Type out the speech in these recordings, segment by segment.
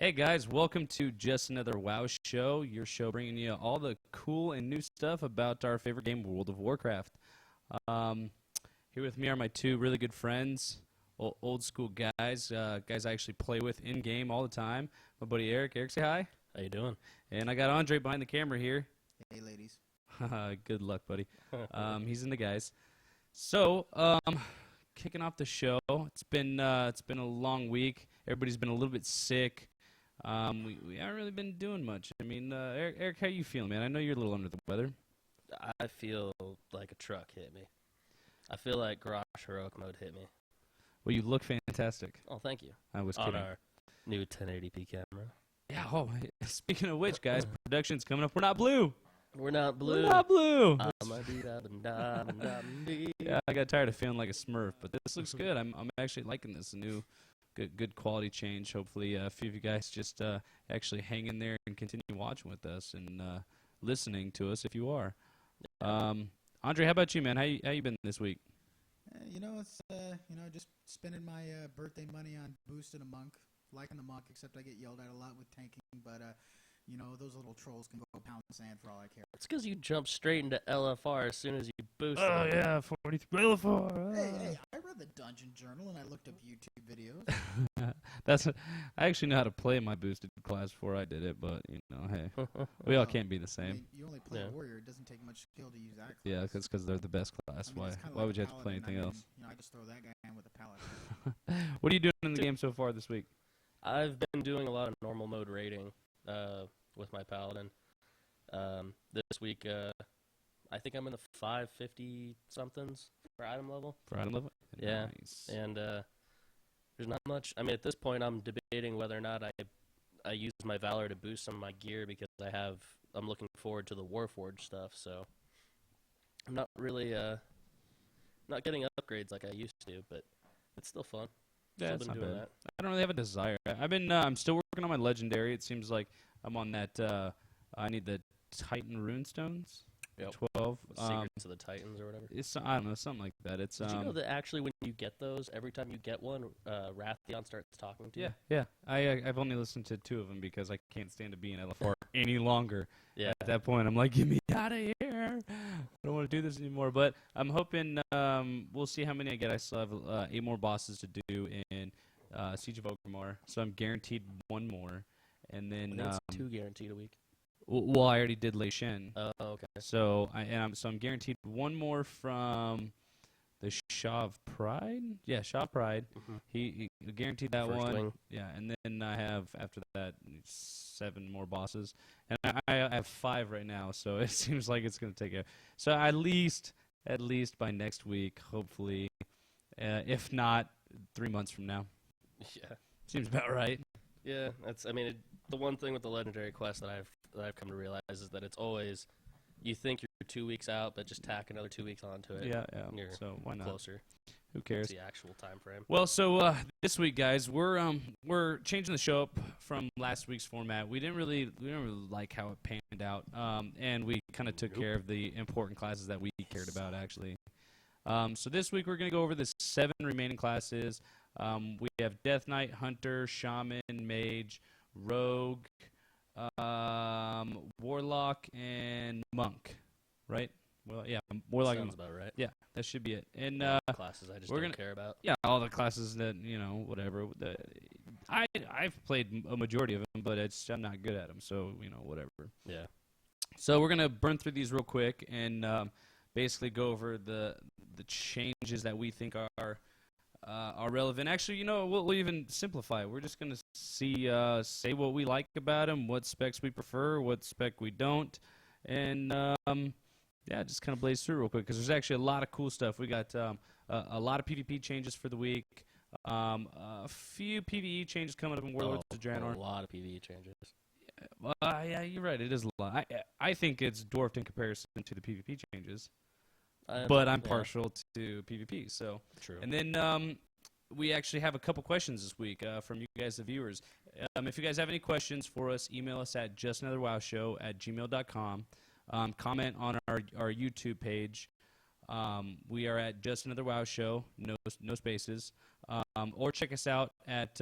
Hey guys, welcome to Just Another WoW Show, your show bringing you all the cool and new stuff about our favorite game, World of Warcraft. Here with me are my two really good friends, old school guys, guys I actually play with in-game all the time. My buddy Eric. Eric, say hi. How you doing? And I got Andre behind the camera here. Hey, ladies. Good luck, buddy. He's in the guys. So, kicking off the show, it's been a long week. Everybody's been a little bit sick. We haven't really been doing much. I mean, Eric, how you feeling, man? I know you're a little under the weather. I feel like a truck hit me. I feel like garage heroic mode hit me. Well, you look fantastic. Oh, thank you. I was On kidding. our new 1080p camera. Yeah. Oh, speaking of which, guys, production's coming up. We're not blue. We're not blue. We're not blue. Yeah, I got tired of feeling like a Smurf, but this looks good. I'm actually liking this. A new, good quality change. Hopefully, a few of you guys just actually hang in there and continue watching with us and listening to us if you are. Andre, how about you, man? How you been this week? It's just spending my birthday money on boosting a monk, liking the monk, except I get yelled at a lot with tanking, but those little trolls can go pound sand for all I care. It's because you jump straight into LFR as soon as you boost Oh, it. yeah, 43 LFR. Hey, I read the Dungeon Journal and I looked up YouTube videos. I actually know how to play my boosted class before I did it, but, hey, we all can't be the I same. mean, you only play Warrior. It doesn't take much skill to use that class. Yeah, because they're the best class. I mean, it's kinda Why like would a you have to play paladin. anything else? I just throw that guy in with a pallet. What are you doing in the game so far this week? I've been doing a lot of normal mode raiding with my paladin. This week, I think I'm in the 550 somethings for item level. For item level? Yeah. Nice. And there's not much. I mean, at this point, I'm debating whether or not I use my Valor to boost some of my gear because I'm looking forward to the Warforged stuff. So I'm not really not getting upgrades like I used to, but it's still fun. Yeah, Still it's been not doing bad. that. I don't really have a desire. I'm still working on my legendary. It seems like I'm on that. I need the Titan Runestones. Yep. 12. Secrets of the Titans or whatever. I don't know, something like that. It's Did you know that actually when you get those, every time you get one, Rathion starts talking to you? Yeah. I've only listened to 2 of them because I can't stand to be in LFR any longer. Yeah. At that point, I'm like, get me out of here. I don't want to do this anymore. But I'm hoping we'll see how many I get. I still have 8 more bosses to do in Siege of Orgrimmar, so I'm guaranteed 1 more. And then I think it's 2 guaranteed a week. Well, I already did Lei Shen. Oh, okay. So I'm guaranteed 1 more from the Shaw of Pride. Yeah, Shaw of Pride. Mm-hmm. He guaranteed that First one. wing. Yeah, and then I have after that 7 more bosses, and I have 5 right now. So it seems like it's gonna take So at least by next week, hopefully, if not 3 months from now. Yeah. Seems about right. Yeah, the one thing with the legendary quest that I've come to realize is that it's always, you think you're 2 weeks out, but just tack another 2 weeks onto it. Yeah. And you're So why not? closer. Who cares? It's the actual time frame. Well, so this week, guys, we're changing the show up from last week's format. We didn't really like how it panned out, and we kind of took care of the important classes that we cared about, actually. So this week we're gonna go over the 7 remaining classes. We have Death Knight, Hunter, Shaman, Mage, Rogue, Warlock, and Monk. Right? Well, yeah, Warlock. Sounds about right. Yeah, that should be it. And Classes I just we're don't gonna- care about. yeah, all the classes that whatever. I've played a majority of them, but I'm not good at them, so whatever. Yeah. So we're gonna burn through these real quick and basically go over the changes that we think are relevant. Actually, we'll even simplify it. We're just gonna say what we like about them, what specs we prefer, what spec we don't, and just kind of blaze through real quick because there's actually a lot of cool stuff. We got a lot of PvP changes for the week, a few PvE changes coming up in Warlords of Draenor. A lot of PvE changes. Yeah, you're right. It is a lot. I think it's dwarfed in comparison to the PvP changes, but I'm partial to PvP. So, True. and then we actually have a couple questions this week from you guys, the viewers. If you guys have any questions for us, email us at justanotherwowshow@gmail.com. Comment on our YouTube page. We are at Just Another WoW Show, no spaces. Or check us out at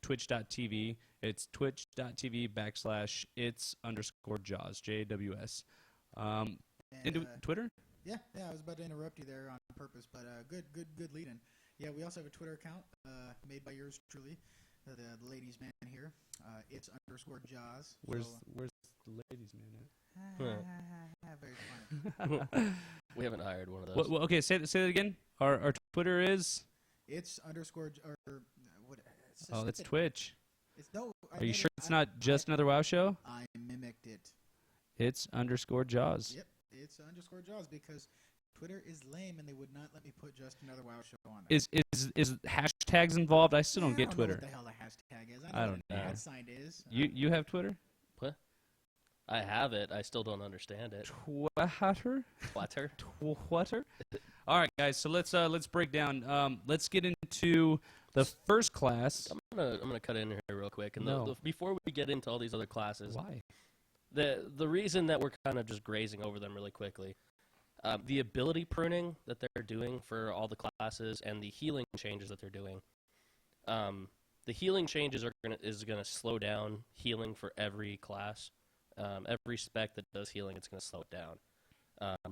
twitch.tv. It's twitch.tv/it's_Jaws, JAWS. Into Twitter? Yeah, I was about to interrupt you there on purpose, but good lead-in. Yeah, we also have a Twitter account made by yours truly, the ladies' man here. It's_Jaws. Where's the ladies' man at? Very funny. We haven't hired one of those. Well, okay, say that again. Our Twitter is. It's underscore or what? It's Twitch. It's no. Are you sure it's not just another WoW show? I mimicked it. It's _Jaws. Yep, it's _Jaws because Twitter is lame and they would not let me put just another WoW show on there. Is hashtags involved? I still don't get Twitter. I don't know what the hell the hashtag is. I don't know what an @ is. You have Twitter? What? I have it. I still don't understand it. Twitter? Twitter? All right, guys. So let's break down. Let's get into the first class. I'm gonna cut in here real quick. And before we get into all these other classes, why? The reason that we're kind of just grazing over them really quickly, the ability pruning that they're doing for all the classes and the healing changes that they're doing. The healing changes is gonna slow down healing for every class. Every spec that does healing, it's going to slow it down.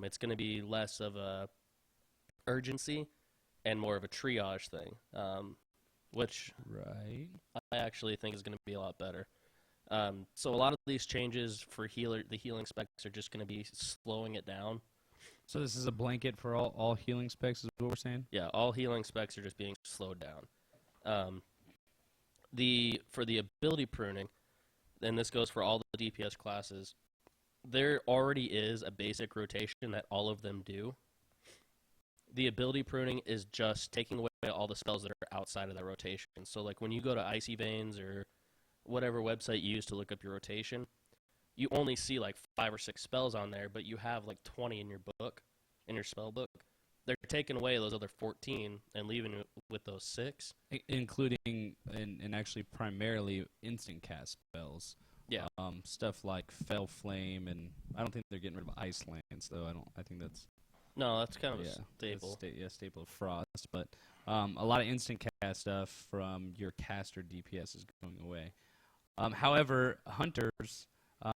It's going to be less of a urgency and more of a triage thing, which I actually think is going to be a lot better. So a lot of these changes for the healing specs are just going to be slowing it down. So this is a blanket for all healing specs is what we're saying? Yeah, all healing specs are just being slowed down. For the ability pruning, and this goes for all the DPS classes, there already is a basic rotation that all of them do. The ability pruning is just taking away all the spells that are outside of that rotation. So like when you go to Icy Veins or whatever website you use to look up your rotation, you only see like 5 or 6 spells on there, but you have like 20 in your spell book. They're taking away those other 14 and leaving it with those 6. Including and actually primarily instant cast spells. Yeah. Stuff like Fell Flame, and I don't think they're getting rid of Ice Lance, though. I think that's... No, that's kind of a staple. Staple of Frost. But a lot of instant cast stuff from your caster DPS is going away. However, Hunters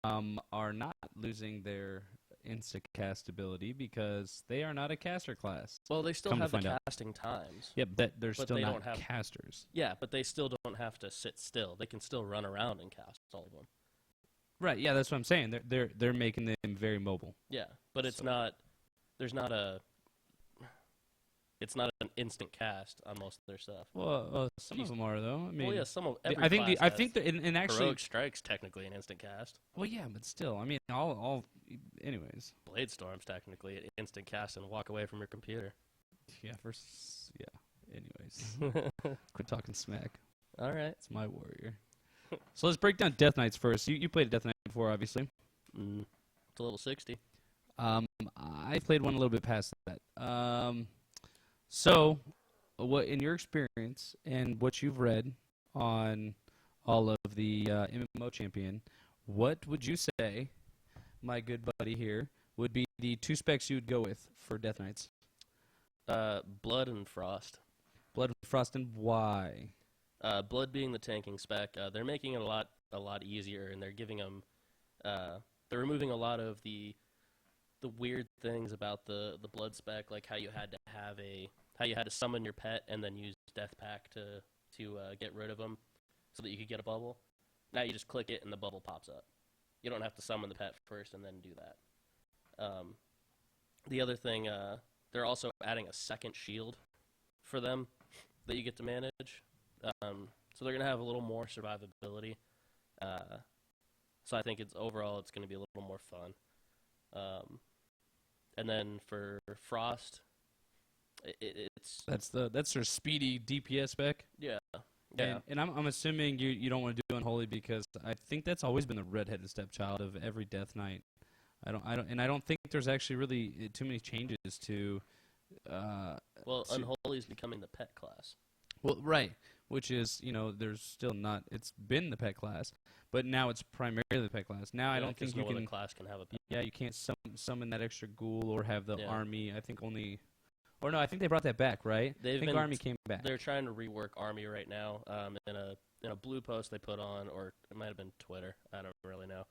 are not losing their insta-cast ability because they are not a caster class. Well, they still have the casting times. Yeah, but they're still not casters. Yeah, but they still don't have to sit still. They can still run around and cast all of them. Right, yeah, that's what I'm saying. They're making them very mobile. Yeah, but it's not an instant cast on most of their stuff. Well, some of them are though. I mean, well, yeah, some of every I think that and actually Heroic Strike's technically an instant cast. Well, yeah, but still, I mean, anyways. Blade Storm's technically an instant cast and walk away from your computer. Yeah, anyways. Quit talking smack. All right. It's my warrior. So let's break down Death Knights first. You played a Death Knight before, obviously. It's a level 60. I played one a little bit past that. So, what in your experience and what you've read on all of the MMO champion, what would you say, my good buddy here, would be the 2 specs you would go with for Death Knights? Blood and Frost. Blood and Frost, and why? Blood being the tanking spec, they're making it a lot easier, and they're giving them, they're removing a lot of the weird things about the Blood spec, like how you had to summon your pet and then use Death Pack to get rid of them, so that you could get a bubble. Now you just click it and the bubble pops up. You don't have to summon the pet first and then do that. The other thing, they're also adding a second shield for them that you get to manage. So they're going to have a little more survivability. So I think it's going to be a little more fun. And then for Frost, it's that's their speedy DPS spec. Yeah. And I'm assuming you don't want to do Unholy because I think that's always been the redheaded stepchild of every Death Knight. I don't think there's actually really too many changes to. Unholy is becoming the pet class. Well, right, which is there's still not. It's been the pet class, but now it's primarily the pet class. Now I don't think you can. Class can have a pet. Yeah, you can't summon that extra ghoul or have the army. I think only Or no, I think they brought that back, right? I think Army came back. They're trying to rework Army right now. In a blue post they put on, or it might have been Twitter. I don't really know.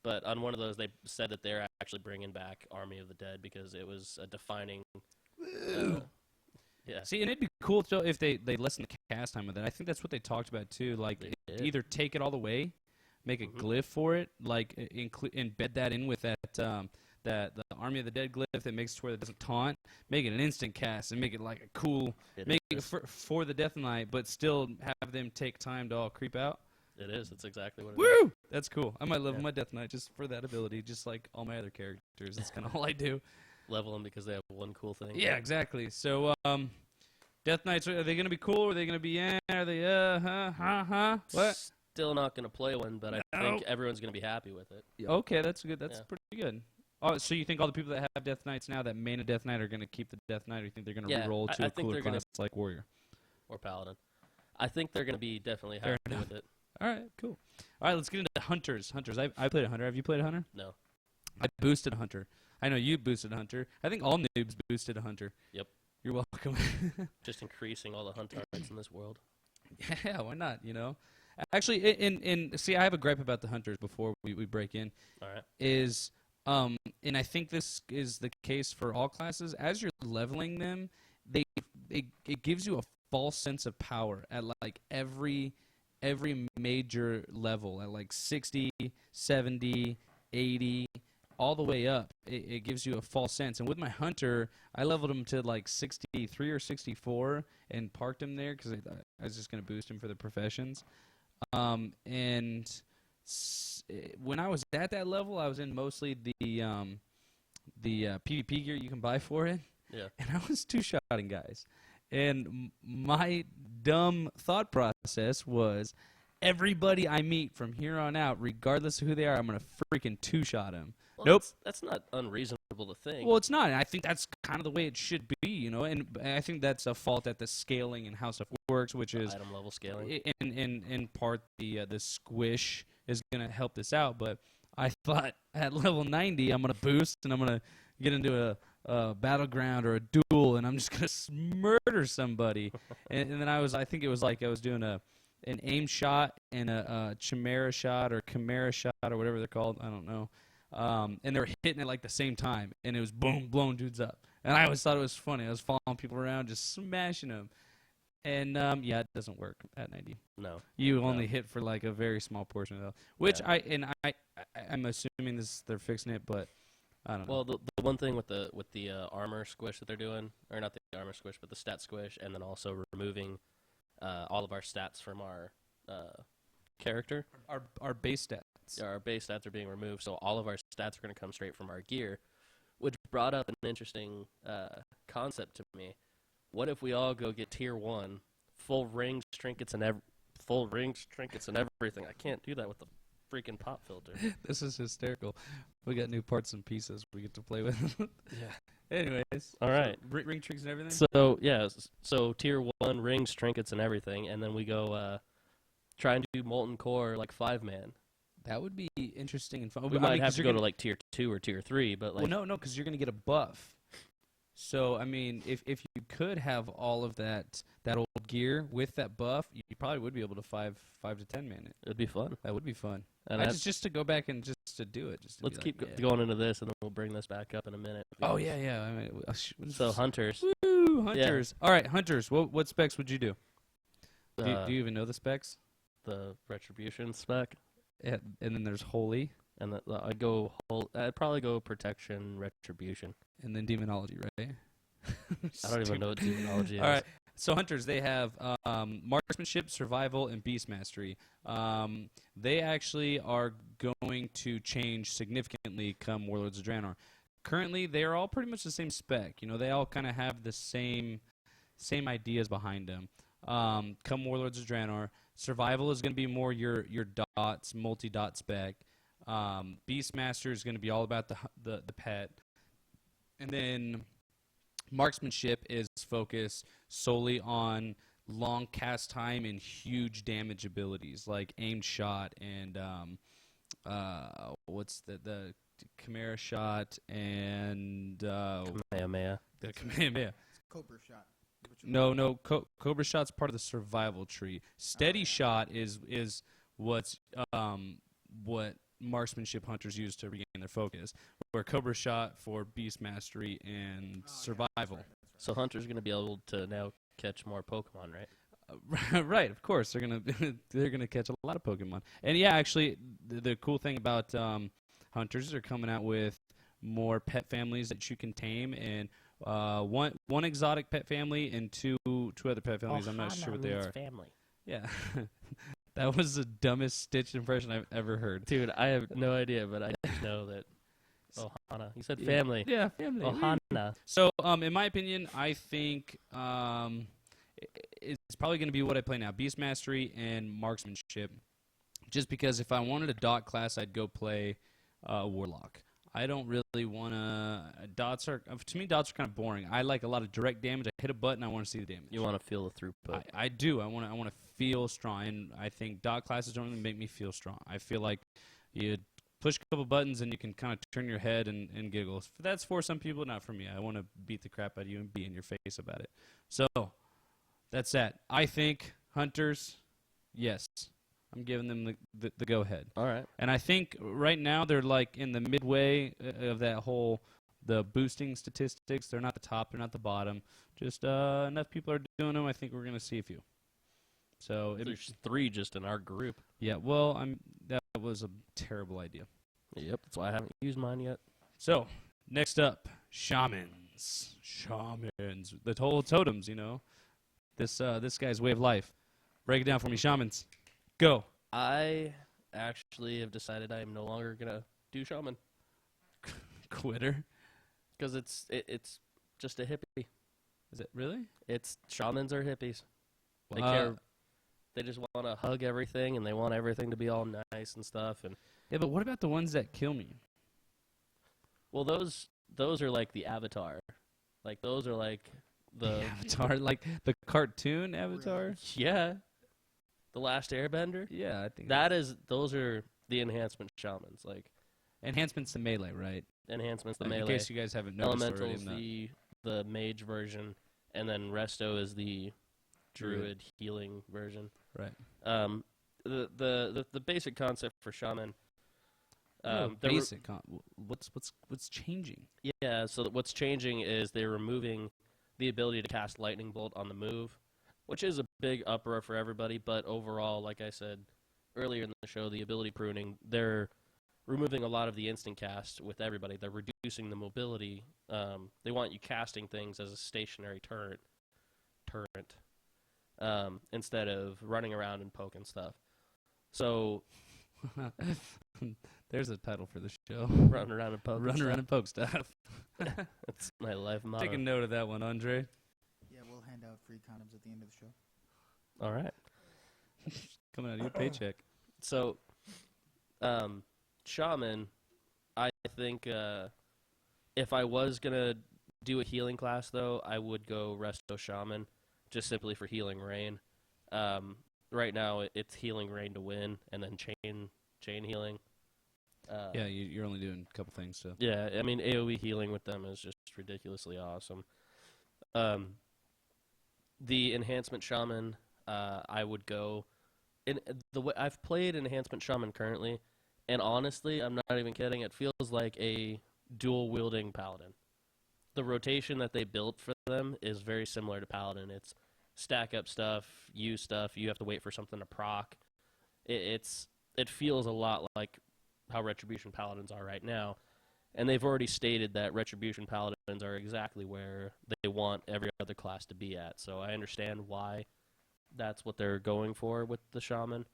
But on one of those, they said that they're actually bringing back Army of the Dead because it was a defining. Yeah. See, and it'd be cool though if they lessen the cast time with it. I think that's what they talked about too. Like either take it all the way, make a glyph for it, like embed that in with that the Army of the Dead glyph that makes it to where it doesn't taunt. Make it an instant cast and make it like a cool. Make it for the Death Knight, but still have them take time to all creep out. It is. That's exactly what it is. Woo! That's cool. I might level my Death Knight just for that ability, just like all my other characters. That's kind of all I do. Level them because they have one cool thing. Yeah, exactly. So, Death Knights, are they going to be cool? Are they going to be, are they, what? Still not going to play one, but I think everyone's going to be happy with it. Okay, that's good. That's pretty good. Oh, so you think all the people that have Death Knights now that main a Death Knight are going to keep the Death Knight, or you think they're going to re-roll to a cooler class like Warrior? Or Paladin. I think they're going to be definitely happy with it. All right, cool. All right, let's get into Hunters. I played a Hunter. Have you played a Hunter? No. I boosted a Hunter. I know you boosted a Hunter. I think all noobs boosted a Hunter. Yep. You're welcome. Just increasing all the Hunters in this world. Yeah, why not, you know? Actually, see, I have a gripe about the Hunters before we break in. All right. And I think this is the case for all classes. As you're leveling them, it gives you a false sense of power at like every major level, at like 60, 70, 80, all the way up. It gives you a false sense. And with my Hunter, I leveled him to like 63 or 64 and parked him there because I was just going to boost him for the professions. And when I was at that level, I was in mostly the PvP gear you can buy for it. Yeah. And I was two-shotting guys. And my dumb thought process was, everybody I meet from here on out, regardless of who they are, I'm going to freaking two-shot them. Well, nope. That's not unreasonable to think. Well, it's not. And I think that's kind of the way it should be, you know. And I think that's a fault at the scaling and how stuff works, which is item level scaling. In part, the squish is going to help this out. But I thought at level 90, I'm going to boost and I'm going to get into a battleground or a duel, and I'm just going to murder somebody. and then I think it was like I was doing an aim shot and a chimera shot or chimera shot or whatever they're called. I don't know. And they were hitting it like the same time, and it was boom, blowing dudes up. And I always thought it was funny. I was following people around, just smashing them. And yeah, it doesn't work at 90. No, you only hit for like a very small portion of it, which I'm assuming they're fixing it, but I don't know. Well, the one thing with the armor squish that they're doing, or not the armor squish, but the stat squish, and then also removing all of our stats from our character. Our base stats. Yeah, our base stats are being removed, so all of our stats are going to come straight from our gear, which brought up an interesting concept to me. What if we all go get tier 1, full rings, trinkets, and everything? I can't do that with the freaking pop filter. This is hysterical. We got new parts and pieces we get to play with. Yeah. Anyways. All right. So, ring trinkets and everything? So, yeah. So, tier 1, rings, trinkets, and everything. And then we go try and do Molten Core, like 5-man. That would be interesting and fun. We might have to go to, like, tier 2 or tier 3, but, like... Well, no, because you're going to get a buff. So, I mean, if you could have all of that old gear with that buff, you probably would be able to 5 to 10 man it. It would be fun. That would be fun. And just to go back and just to do it. Let's keep going into this, and then we'll bring this back up in a minute. Oh, yeah. I mean, so, Hunters. Woo, Hunters. Yeah. All right, Hunters. What specs would you do? Do you even know the specs? The Retribution spec. Yeah, and then there's Holy. And I'd probably go Protection, Retribution. And then Demonology, right? I don't even know what Demonology is. All right. So Hunters, they have Marksmanship, Survival, and Beast Mastery. They actually are going to change significantly come Warlords of Draenor. Currently, they are all pretty much the same spec. You know, they all kind of have the same ideas behind them. Come Warlords of Draenor, Survival is going to be more your dots, multi-dot spec. Beastmaster is going to be all about the pet. And then Marksmanship is focused solely on long cast time and huge damage abilities like aimed shot and what's the Chimera shot and Kamehameha. The Kamehameha. Cobra shot. No. Cobra shot's part of the survival tree. Steady shot is what's what marksmanship hunters use to regain their focus. Where Cobra shot for beast mastery and survival. That's right. So Hunter's going to be able to now catch more Pokemon, right? Right, of course they're gonna catch a lot of Pokemon. And yeah, actually, the cool thing about hunters are coming out with more pet families that you can tame, and one exotic pet family and two other pet families. I'm not sure what they are. Family. Yeah, that was the dumbest Stitch impression I've ever heard. Dude, I have no idea, but I just know that. Ohana. You said family. Yeah, family. Ohana. So, in my opinion, I think it's probably going to be what I play now: Beast Mastery and Marksmanship. Just because if I wanted a dot class, I'd go play Warlock. I don't really want to. To me, dots are kind of boring. I like a lot of direct damage. I hit a button, I want to see the damage. You want to feel the throughput. I do. I want to feel strong, and I think dot classes don't really make me feel strong. I feel like you push a couple buttons and you can kind of turn your head and giggle. That's for some people, not for me. I want to beat the crap out of you and be in your face about it. So that's that. I think hunters, yes. I'm giving them the go-ahead. All right. And I think right now they're like in the midway of that whole, the boosting statistics. They're not the top, they're not the bottom. Just enough people are doing them. I think we're going to see a few. So there's 3 just in our group. Yeah, well, that was a terrible idea. Yep, that's why I haven't used mine yet. So, next up, shamans. Shamans. The whole totems, you know. This guy's way of life. Break it down for me, shamans. Go. I actually have decided I am no longer going to do shaman. Quitter? Because it's just a hippie. Is it really? Shamans are hippies. They care. They just want to hug everything, and they want everything to be all nice and stuff. And yeah, but what about the ones that kill me? Well, those are like the Avatar. Like those are like the Avatar, like the cartoon Avatar. Really? Yeah, the Last Airbender. Yeah, I think those are the enhancement shamans. Like enhancements to melee, right? Enhancements to In melee. case you guys haven't noticed already. Elemental's the mage version, and then Resto is the druid healing version. Right. The basic concept for shaman. What's changing? Yeah, so what's changing is they're removing the ability to cast lightning bolt on the move, which is a big uproar for everybody. But overall, like I said earlier in the show, the ability pruning, they're removing a lot of the instant cast with everybody. They're reducing the mobility. They want you casting things as a stationary turret. Instead of running around and poking stuff. So there's a title for the show. Run around and poke. Run around and poke stuff. That's my life motto. Take a note of that one, Andre. Yeah, we'll hand out free condoms at the end of the show. All right. Coming out of your paycheck. So, shaman, I think if I was gonna do a healing class though, I would go Resto Shaman. Just simply for healing rain. Right now, it's healing rain to win, and then chain healing. Yeah, you're only doing a couple things. So yeah, I mean AOE healing with them is just ridiculously awesome. The enhancement shaman, I would go. In the way I've played enhancement shaman currently, and honestly, I'm not even kidding. It feels like a dual wielding paladin. The rotation that they built for them is very similar to paladin. It's stack up stuff, use stuff. You have to wait for something to proc. It feels a lot like how Retribution Paladins are right now, and they've already stated that Retribution Paladins are exactly where they want every other class to be at. So I understand why that's what they're going for with the Shaman.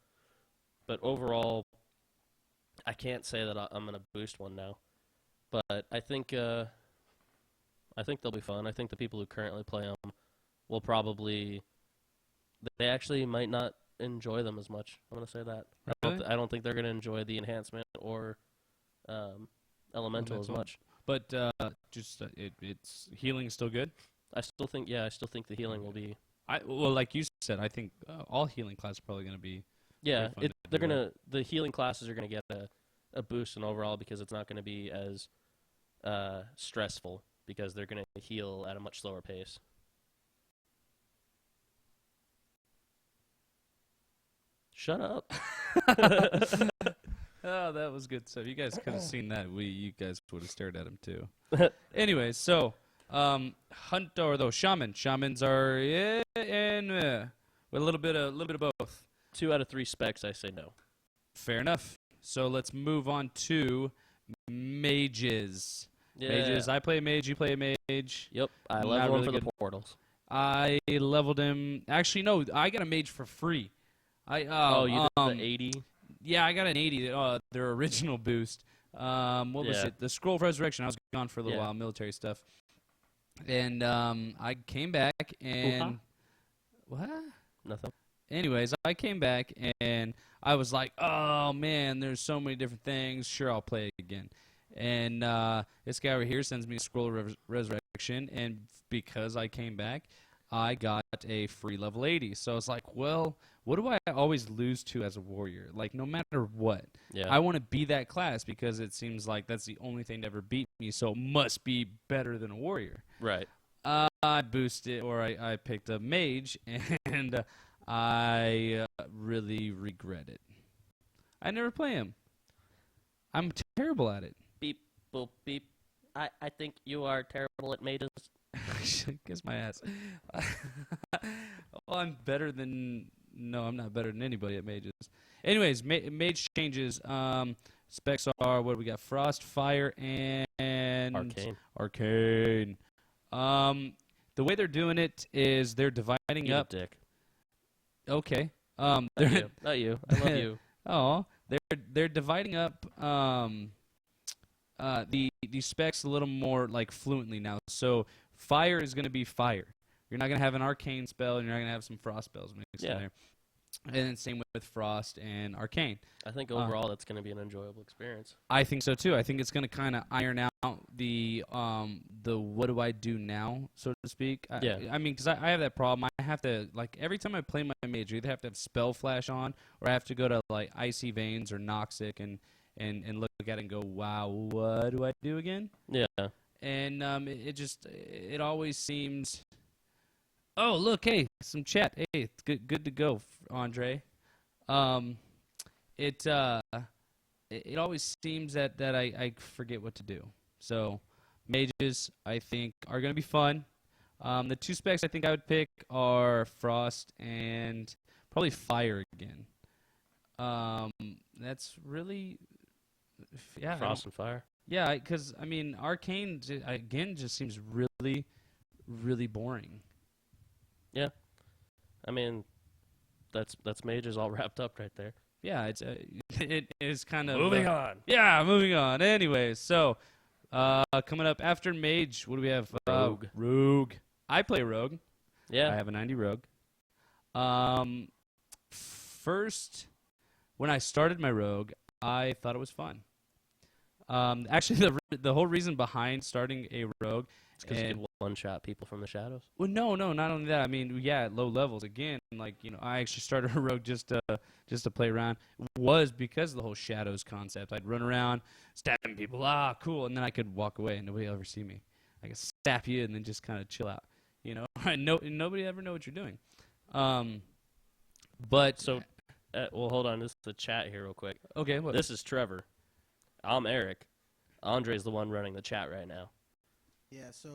But overall, I can't say that I'm going to boost one now. But I think they'll be fun. I think the people who currently play them will probably... They actually might not enjoy them as much. I'm going to say that. Really? I don't think they're going to enjoy the enhancement or elemental as much. But it's healing still good? I still think the healing will be... Well, like you said, I think all healing classes are probably going to be... Yeah, the healing classes are going to get a boost in overall because it's not going to be as stressful because they're going to heal at a much slower pace. Shut up. Oh, that was good stuff. You guys could have seen that. You guys would have stared at him too. Anyway, so hunt or though shaman. Shamans are with a little bit of both. 2 out of 3 specs, I say no. Fair enough. So let's move on to mages. Yeah. Mages. I play a mage. You play a mage. Yep. I Not level him really for good. the portals. I leveled him. Actually, no. I got a mage for free. You did the 80? Yeah, I got an 80. Their original boost. What was Yeah. it? The Scroll of Resurrection. I was gone for a little Yeah. while, military stuff. And I came back and what? Nothing. Anyways, I came back and I was like, oh man, there's so many different things. Sure, I'll play again. And this guy over here sends me a Scroll of Resurrection, and because I came back, I got a free level 80. So I was like, well, what do I always lose to as a warrior? Like, no matter what. Yeah. I want to be that class because it seems like that's the only thing to ever beat me, so it must be better than a warrior. Right. I boosted, or I picked a mage, and I really regret it. I never play him. I'm terrible at it. Beep, boop, beep. I think you are terrible at mages. Kiss my ass. Well, I'm better than... No, I'm not better than anybody at mages. Anyways, mage changes. Specs are, what do we got? Frost, fire, and... Arcane. The way they're doing it is they're dividing You up... dick. Okay. Not you. Not you. I love you. Oh, they're dividing up the specs a little more like fluently now. So fire is going to be fire. You're not going to have an arcane spell, and you're not going to have some frost spells mixed in there. And then same with frost and arcane. I think overall that's going to be an enjoyable experience. I think so too. I think it's going to kind of iron out the what do I do now, so to speak. I mean, because I have that problem. I have to, like, every time I play my mage, I either have to have spell flash on, or I have to go to like Icy Veins or Noxic and look at it and go, wow, what do I do again? Yeah. And it always seems. Oh, look, hey, some chat. Hey, it's good to go, Andre. It always seems that I forget what to do. So mages, I think, are going to be fun. The 2 specs I think I would pick are frost and probably fire again. That's really, yeah. Frost and fire. Yeah, because, I mean, arcane, again, just seems really, really boring. Yeah. I mean, that's mages all wrapped up right there. Yeah, it is kind of Moving on. Yeah, moving on. Anyways, so coming up after mage, what do we have? Rogue. Rogue. I play rogue. Yeah. I have a 90 rogue. First, when I started my rogue, I thought it was fun. Actually, the whole reason behind starting a rogue. Because you could one-shot people from the shadows? Well, no, not only that. I mean, yeah, at low levels, again, like, you know, I actually started a rogue just to play around. Was because of the whole shadows concept. I'd run around, stabbing people, cool, and then I could walk away and nobody will ever see me. I could stab you and then just kind of chill out, you know? Nobody ever know what you're doing. But... So, well, hold on. This is the chat here real quick. Okay, what? This is Trevor. I'm Eric. Andre's the one running the chat right now. Yeah, so,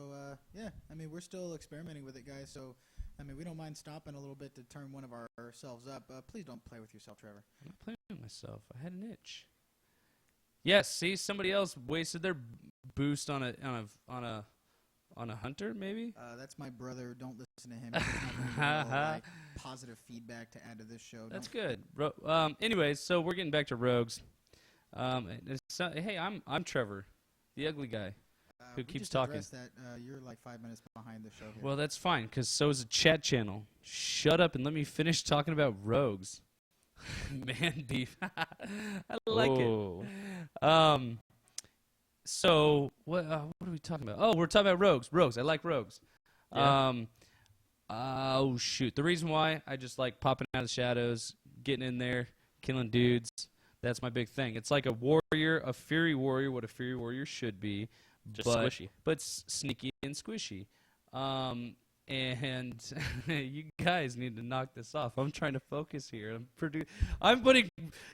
I mean, we're still experimenting with it, guys, so, I mean, we don't mind stopping a little bit to turn one of ourselves up. Please don't play with yourself, Trevor. I'm not playing with myself. I had an itch. Yes, see, somebody else wasted their boost on a hunter, maybe? That's my brother. Don't listen to him. He doesn't have any real, positive feedback to add to this show. That's good. Anyways, so we're getting back to rogues. Hey, I'm Trevor, the ugly guy. Who keeps talking? That, you're like 5 minutes behind the show here. Well, that's fine, because so is a chat channel. Shut up and let me finish talking about rogues. Man beef. I like it. So, what are we talking about? Oh, we're talking about rogues. Rogues. I like rogues. Yeah. Oh, shoot. The reason why I just like popping out of the shadows, getting in there, killing dudes. That's my big thing. It's like a warrior, a fury warrior, what a fury warrior should be. Just squishy. But sneaky and squishy. and you guys need to knock this off. I'm trying to focus here. I'm putting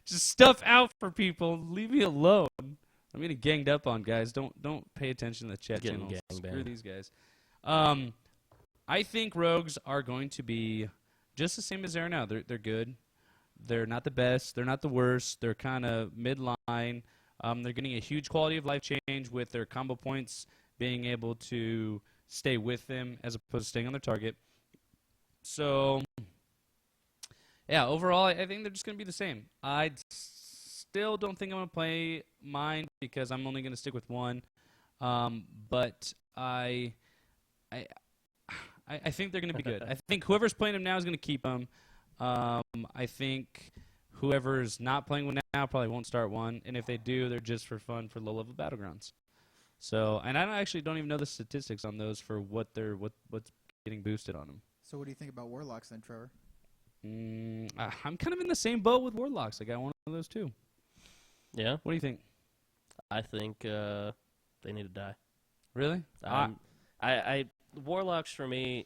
just stuff out for people. Leave me alone. I'm getting ganged up on, guys. Don't pay attention to the chat Getting channels. Screw gangbanged. these guys. I think rogues are going to be just the same as they are now. They're good. They're not the best. They're not the worst. They're kind of midline. They're getting a huge quality of life change with their combo points being able to stay with them as opposed to staying on their target. So, yeah, overall, I think they're just going to be the same. I still don't think I'm going to play mine because I'm only going to stick with one. But I think they're going to be good. I think whoever's playing them now is going to keep them. I think whoever's not playing one now probably won't start one. And if they do, they're just for fun for low-level battlegrounds. So, and I actually don't even know the statistics on those for what's getting boosted on them. So what do you think about Warlocks then, Trevor? I'm kind of in the same boat with Warlocks. I got one of those too. Yeah, What do you think? I think they need to die. Really? I Warlocks for me,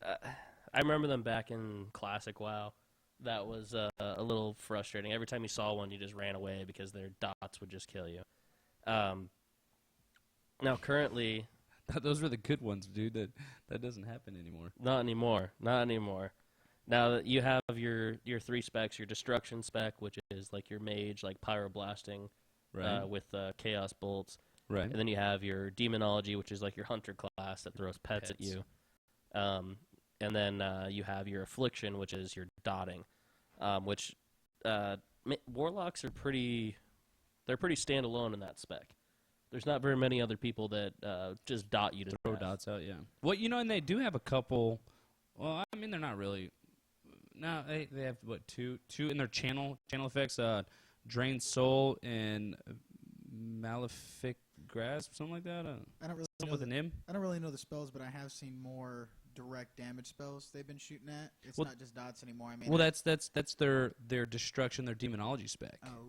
I remember them back in Classic WoW. That was a little frustrating. Every time you saw one, you just ran away because their dots would just kill you. Now, currently, Those were the good ones, dude. That doesn't happen anymore. not anymore. Not anymore. Now that you have your 3 specs, your destruction spec, which is like your mage, like pyroblasting, Right. with Chaos bolts. Right. And then you have your demonology, which is like your hunter class that throws pets at you. And then you have your affliction, which is your dotting, which warlocks are pretty standalone in that spec. There's not very many other people that just dot you to Throw death. dots out, yeah. Well, and they do have a couple. Well, I mean, they're not really. No, they have what two in their channel effects. Drain Soul and Malefic Grasp, something like that. I don't really Something know with an M. I don't really know the spells, but I have seen more direct damage spells they've been shooting at. It's Well- not just dots anymore. I mean, Well, that's their destruction, their demonology spec. oh,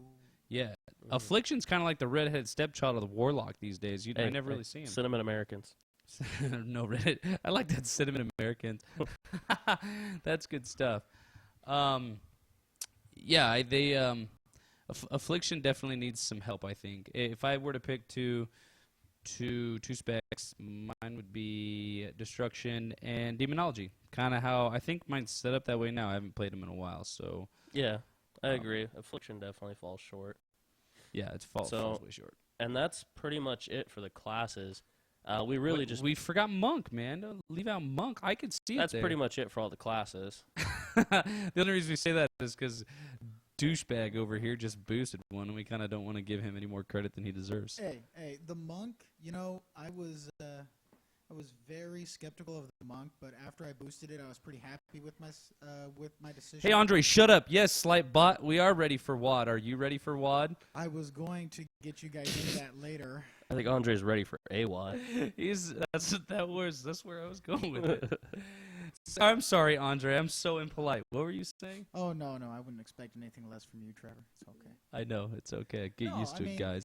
Yeah, Affliction's kind of like the redheaded stepchild of the warlock these days. I never really see him. Cinnamon Americans. No Reddit. I like that cinnamon Americans. That's good stuff. Yeah, Affliction definitely needs some help. I think if I were to pick two specs, mine would be Destruction and Demonology. Kind of how I think mine's set up that way now. I haven't played them in a while, so Yeah, I agree. Affliction definitely falls short. yeah, it falls way short. And that's pretty much it for the classes. We really we forgot Monk, man. Don't leave out Monk. I could see That's it there. pretty much it for all the classes. The only reason we say that is because douchebag over here just boosted one, and we kind of don't want to give him any more credit than he deserves. hey, the monk. I was very skeptical of the monk, but after I boosted it, I was pretty happy with my decision. Hey, Andre, shut up. Yes, Slight Bot, we are ready for WAD. Are you ready for WAD? I was going to get you guys into that later. I think Andre's ready for AWOD. That's where I was going with it. I'm sorry, Andre. I'm so impolite. What were you saying? Oh no, I wouldn't expect anything less from you, Trevor. It's okay. I know. It's okay. Get No, used to I it, mean, guys.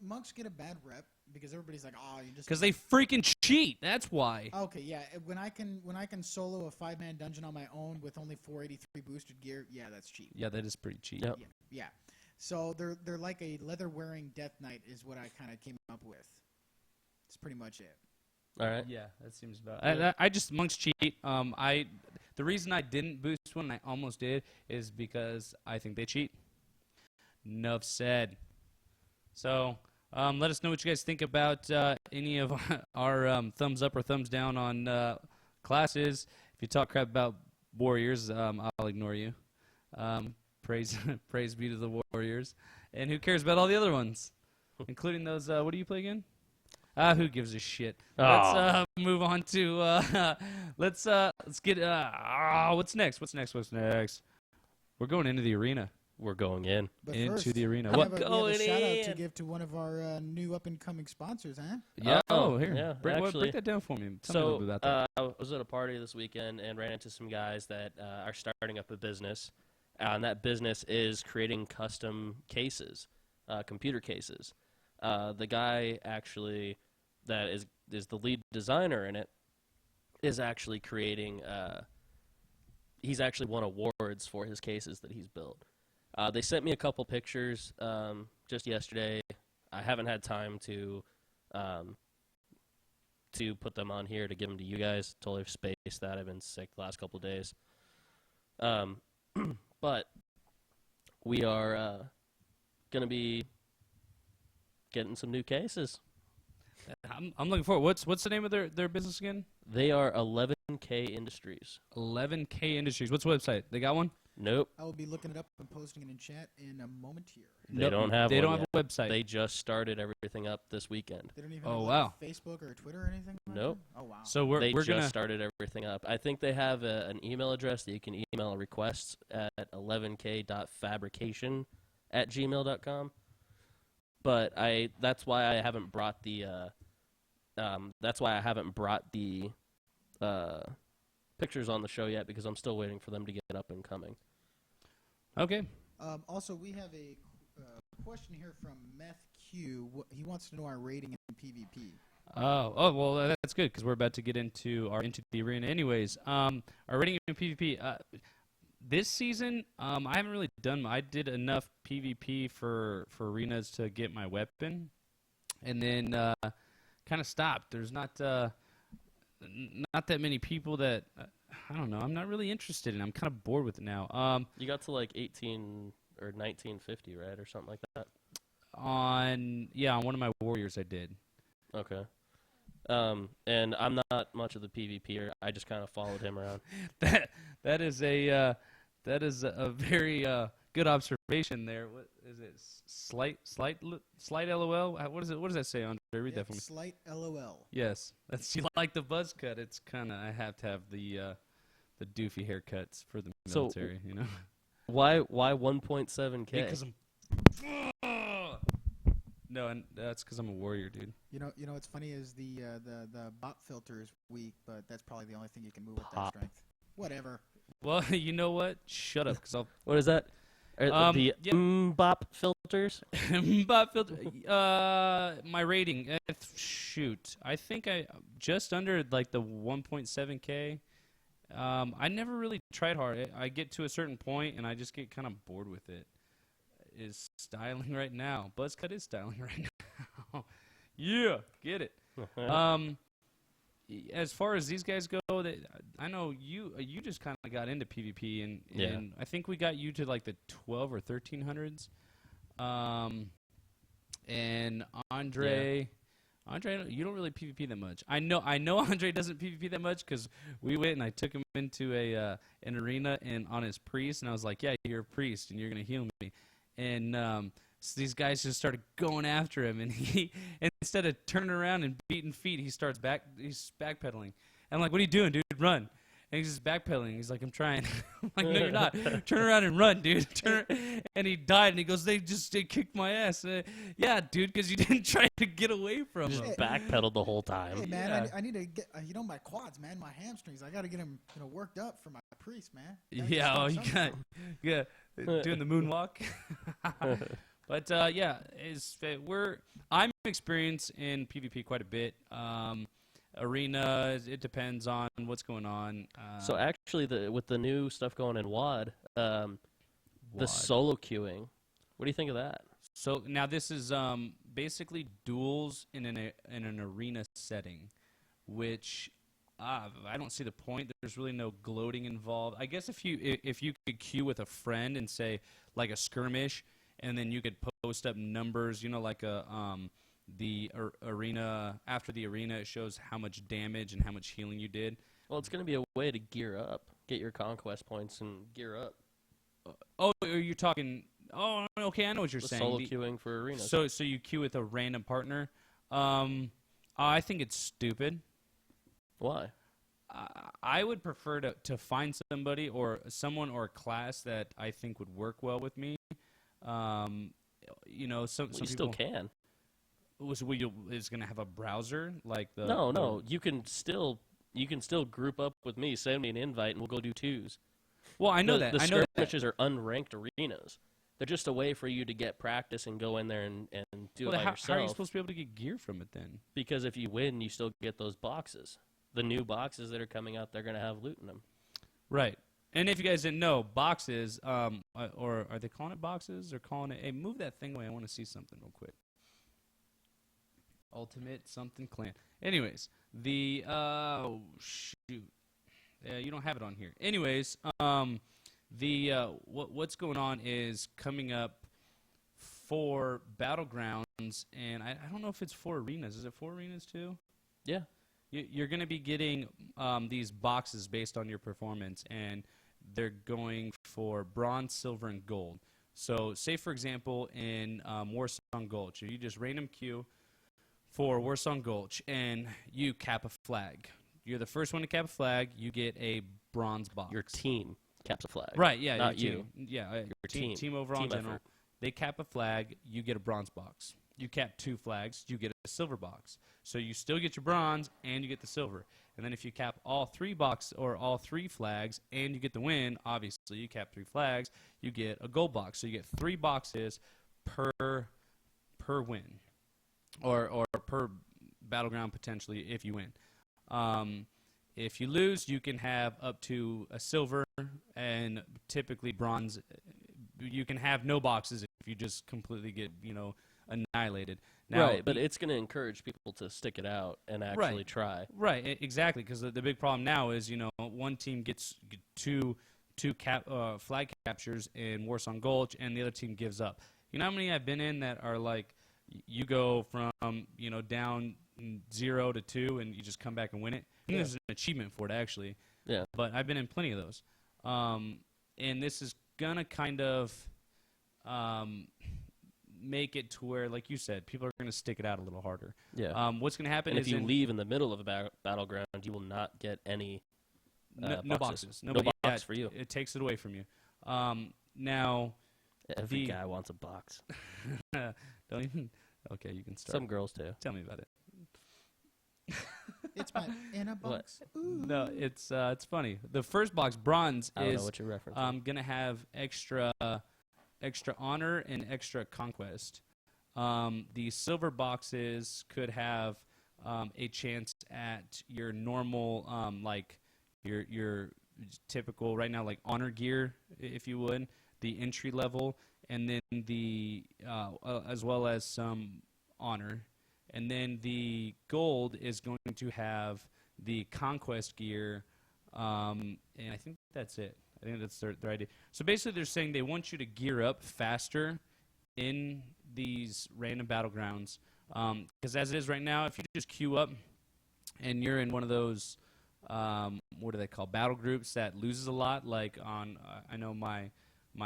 Monks get a bad rep because everybody's like, oh, you just Because they freaking cheat. That's why. Okay, yeah. When I can solo a 5-man dungeon on my own with only 483 boosted gear, yeah, that's cheap. Yeah, that is pretty cheap. Yep. Yeah. So they're like a leather-wearing Death Knight is what I kind of came up with. That's pretty much it. All right. Yeah, that seems about. I just monks cheat. The reason I didn't boost one, and I almost did, is because I think they cheat. Enough said. So let us know what you guys think about any of our thumbs up or thumbs down on classes. If you talk crap about warriors, I'll ignore you. Praise be to the warriors. And who cares about all the other ones, including those? What do you play again? Who gives a shit? Let's move on to let's get what's next? What's next? We're going into the arena. We're going in. But Into first, the arena. we What? have a Going shout out to in. give to one of our new up-and-coming sponsors, huh? Yeah. Oh, Here. yeah, Break actually. that down for me. Tell me a little bit So about that. I was at a party this weekend and ran into some guys that are starting up a business, and that business is creating custom cases, computer cases. The guy actually that is the lead designer in it is actually creating. He's actually won awards for his cases that he's built. They sent me a couple pictures just yesterday. I haven't had time to put them on here to give them to you guys. Totally spaced that. I've been sick the last couple of days. But we are going to be getting some new cases. I'm looking forward. What's the name of their business again? They are 11K Industries. 11K Industries. What's the website? They got one? Nope. I will be looking it up and posting it in chat in a moment here. They don't have They one don't have yet. a website. They just started everything up this weekend. They don't even Oh, have wow. Facebook or Twitter or anything like Nope. that? Oh, wow. So They we're just gonna started everything up. I think they have an email address that you can email requests at 11k.fabrication@gmail.com. But that's why I haven't brought the pictures on the show yet, because I'm still waiting for them to get up and coming. okay. Also, we have a question here from Meth Q. He wants to know our rating in PvP. Oh, well, that's good because we're about to get into the arena. Anyways, our rating in PvP. This season, I haven't really done. I did enough PvP for arenas to get my weapon, and then kind of stopped. There's not that many people that I don't know. I'm not really interested in. I'm kind of bored with it now. You got to like 18 or 1950, right, or something like that. On one of my warriors, I did. Okay. And I'm not much of the PvPer. I just kind of followed him around. That is a very good observation there. What is it? Slight LOL. What is it? What does that say, Andre? Read that for me. Slight LOL. Yes, that's you like the buzz cut. It's kind of I have to have the doofy haircuts for the military. You know. Why 1.7K? Because I'm. No, and that's because I'm a warrior, dude. You know what's funny is the bot filter is weak, but that's probably the only thing you can move with that Pop. strength. Whatever. Well, you know what? Shut up, because I'll. What is that? The bop filters? Bot filter. My rating. Shoot, I think I just under like the 1.7K. I never really tried hard. I get to a certain point and I just get kind of bored with it. Is styling right now. Buzzcut is styling right now. Yeah, get it. As far as these guys go, I know you just kind of got into PvP, and I think we got you to like the 12 or 1300s. And Andre, you don't really PvP that much. I know Andre doesn't PvP that much because we went and I took him into an arena and on his priest, and I was like, yeah, you're a priest and you're gonna heal me. And so these guys just started going after him, and he instead of turning around and beating feet, he's backpedaling. And I'm like, what are you doing, dude? Run. And he's just backpedaling. He's like, I'm trying. I'm like, no, you're not. Turn around and run, dude. And he died, and he goes, they kicked my ass. Yeah, dude, because you didn't try to get away from Just him. backpedaled the whole time. Hey man, Yeah. I need to get my quads, man, my hamstrings. I got to get them worked up for my priest, man. Yeah, oh, you got doing the moonwalk. But I'm experienced in PvP quite a bit. Arena, it depends on what's going on. So actually, with the new stuff going in WoD, the WoD. solo queuing, what do you think of that? So now this is basically duels in an arena setting, which I don't see the point. There's really no gloating involved. I guess if you could queue with a friend and say like a skirmish, and then you could post up numbers, like the arena, after the arena, it shows how much damage and how much healing you did. Well, it's going to be a way to gear up, get your conquest points and gear up. Oh, are you talking? Oh, okay, I know what you're saying. Solo queuing for arenas. So you queue with a random partner. I think it's stupid. Why? I would prefer to find somebody or someone or a class that I think would work well with me. Some You people still can. Is going to have a browser like the No. You can still group up with me. Send me an invite, and we'll go do twos. Well, I know that. The I know that. skirmishes are unranked arenas. They're just a way for you to get practice and go in there and do it by yourself. How are you supposed to be able to get gear from it then? Because if you win, you still get those boxes. the new boxes that are coming out, they're going to have loot in them. Right. And if you guys didn't know, boxes, or are they calling it boxes? They're calling it, hey, move that thing away. I want to see something real quick. Ultimate something clan. Anyways, oh, shoot. You don't have it on here. Anyways, what's going on is coming up for Battlegrounds, and I don't know if it's 4 arenas. Is it 4 arenas too? Yeah. You're going to be getting these boxes based on your performance, and they're going for bronze, silver, and gold. So, say for example, in Warsong Gulch, you just random queue for Warsong Gulch, and you cap a flag. You're the first one to cap a flag. You get a bronze box. Your team caps a flag. Right? Yeah. Not your you. Team. Yeah. Your team overall in general. effort. They cap a flag. You get a bronze box. You cap 2 flags. You get a silver box. So you still get your bronze and you get the silver. And then if you cap all 3 all 3 flags and you get the win, obviously you cap 3 flags, you get a gold box. So you get 3 boxes per win, or per battleground potentially if you win. If you lose, you can have up to a silver and typically bronze. You can have no boxes if you just completely get annihilated. Now, right, but it's going to encourage people to stick it out and actually try. Right, exactly, because the big problem now is, one team gets two flag captures in Warsong Gulch, and the other team gives up. You know how many I've been in that are like, you go from, down 0 to 2, and you just come back and win it? I think there's an achievement for it, actually. Yeah. But I've been in plenty of those. And this is going to kind of make it to where, like you said, people are going to stick it out a little harder. Yeah. What's going to happen and is if you leave in the middle of a battleground, you will not get any no boxes. No box for you. It takes it away from you. Now, every guy wants a box. Don't even. Okay, you can start. Some girls too. Tell me about it. It's my in a box. No, it's funny. The first box, bronze, I don't know is what you're referencing. gonna have extra honor and extra conquest. The silver boxes could have a chance at your normal, like your typical right now, like honor gear, if you would, the entry level, and then the as well as some honor. And then the gold is going to have the conquest gear, and I think that's it. I think that's their idea. So basically they're saying they want you to gear up faster in these random battlegrounds. Because as it is right now, if you just queue up and you're in one of those, what do they call, battle groups that loses a lot, like on, I know my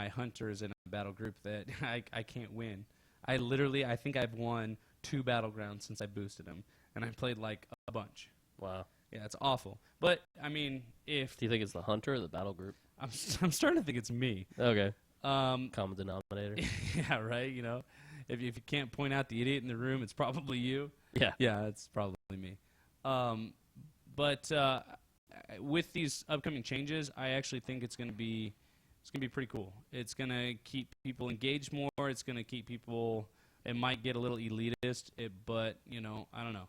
hunter is in a battle group that I can't win. I think I've won 2 battlegrounds since I boosted him, and I played like a bunch. Wow. Yeah, it's awful. But I mean, if do you think it's the hunter or the battle group? I'm starting to think it's me. Okay. Common denominator. Yeah, right. If you can't point out the idiot in the room, it's probably you. Yeah. Yeah, it's probably me. But with these upcoming changes, I actually think it's going to be pretty cool. It's going to keep people engaged more. It's going to keep people. It might get a little elitist, but I don't know.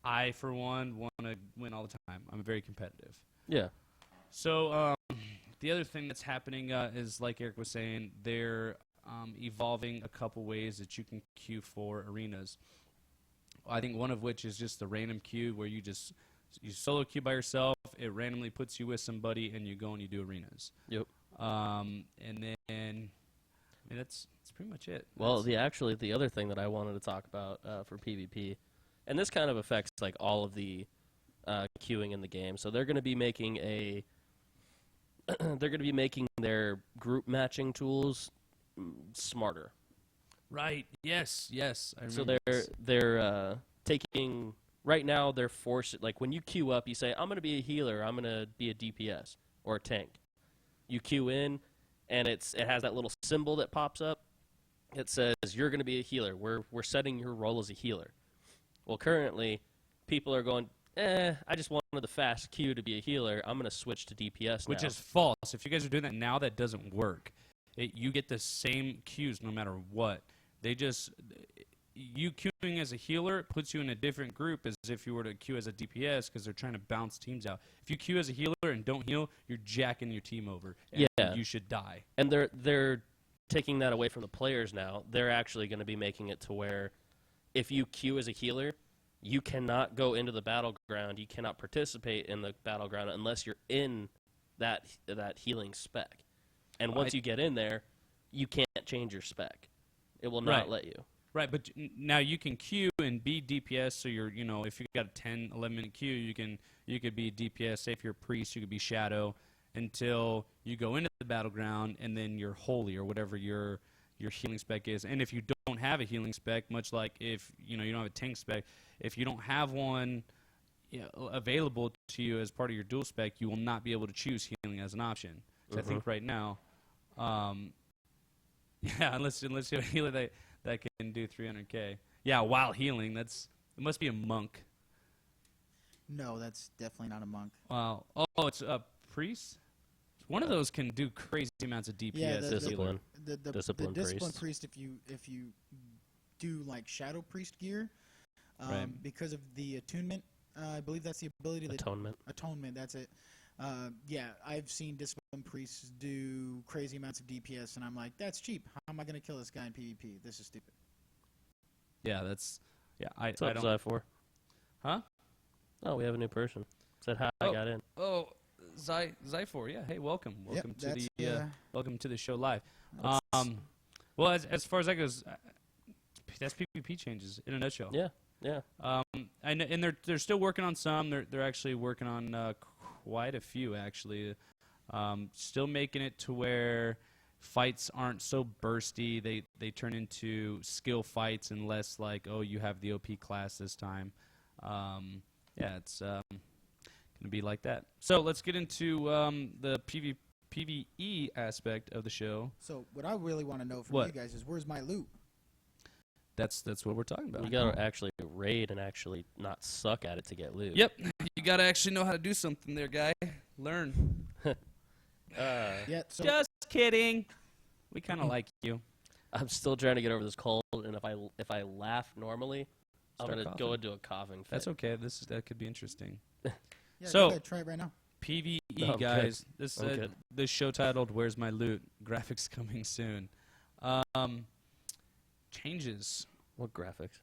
I, for one, want to win all the time. I'm very competitive. Yeah. So the other thing that's happening is, like Eric was saying, they're evolving a couple ways that you can queue for arenas. I think one of which is just the random queue where you solo queue by yourself. It randomly puts you with somebody, and you go and you do arenas. Yep. And then that's pretty much it. Well, the other thing that I wanted to talk about for PvP, and this kind of affects like all of the queuing in the game. So they're going to be making their group matching tools smarter. Right. Yes. I remember. So they're taking right now. They're forced, like when you queue up, you say I'm going to be a healer, I'm going to be a DPS or a tank. You queue in, and it has that little symbol that pops up. It says you're going to be a healer. We're setting your role as a healer. Well, currently, people are going, I just wanted the fast queue to be a healer. I'm going to switch to DPS now. Which is false. If you guys are doing that now, that doesn't work. You get the same queues no matter what. They just, you queuing as a healer puts you in a different group as if you were to queue as a DPS because they're trying to bounce teams out. If you queue as a healer and don't heal, you're jacking your team over, and you should die. And they're taking that away from the players now. They're actually going to be making it to where if you queue as a healer, you cannot go into the battleground. You cannot participate in the battleground unless you're in that healing spec. And once you get in there, you can't change your spec. It will not let you. Right, but now you can queue and be DPS. So you're, if you got a 10, 11-minute queue, you could be DPS. Say if you're a priest, you could be shadow until you go into the battleground, and then you're holy or whatever your healing spec is. And if you don't have a healing spec, much like if you don't have a tank spec, if you don't have one available to you as part of your dual spec, you will not be able to choose healing as an option. So I think right now, unless you have a healer that can do 300k. Yeah, while healing, it must be a monk. No, that's definitely not a monk. Wow. Oh, it's a priest. One of those can do crazy amounts of DPS. Yeah, discipline. The Discipline priest. If you do like shadow priest gear, because of the attunement, I believe that's the ability. Atonement. Atonement. That's it. I've seen discipline priests do crazy amounts of DPS, and I'm like, that's cheap. How am I going to kill this guy in PvP? This is stupid. Yeah, I What's up, don't. Zyfor? Huh? Oh, we have a new person. Said hi. I got in. Oh, Zyfor. Yeah. Hey, welcome. Welcome welcome to the show live. Well, as far as that goes, that's PvP changes in a nutshell. Yeah. And they're still working on some. They're actually working on quite a few actually. Still making it to where fights aren't so bursty. They turn into skill fights and less like, oh, you have the OP class this time. It's gonna be like that. So let's get into the PvE aspect of the show. So what I really want to know from you guys is, where's my loot? That's what we're talking about. You gotta actually raid and actually not suck at it to get loot. Yep. You gotta actually know how to do something there, guy. Learn. Just kidding. We kind of like you. I'm still trying to get over this cold, and if I laugh normally, I'm gonna coughing. go into a coughing fit. That's okay. That could be interesting. Yeah, so go ahead, try it right now. PvE, No, guys. good. This show titled "Where's My Loot?" Graphics coming soon. Changes. What graphics?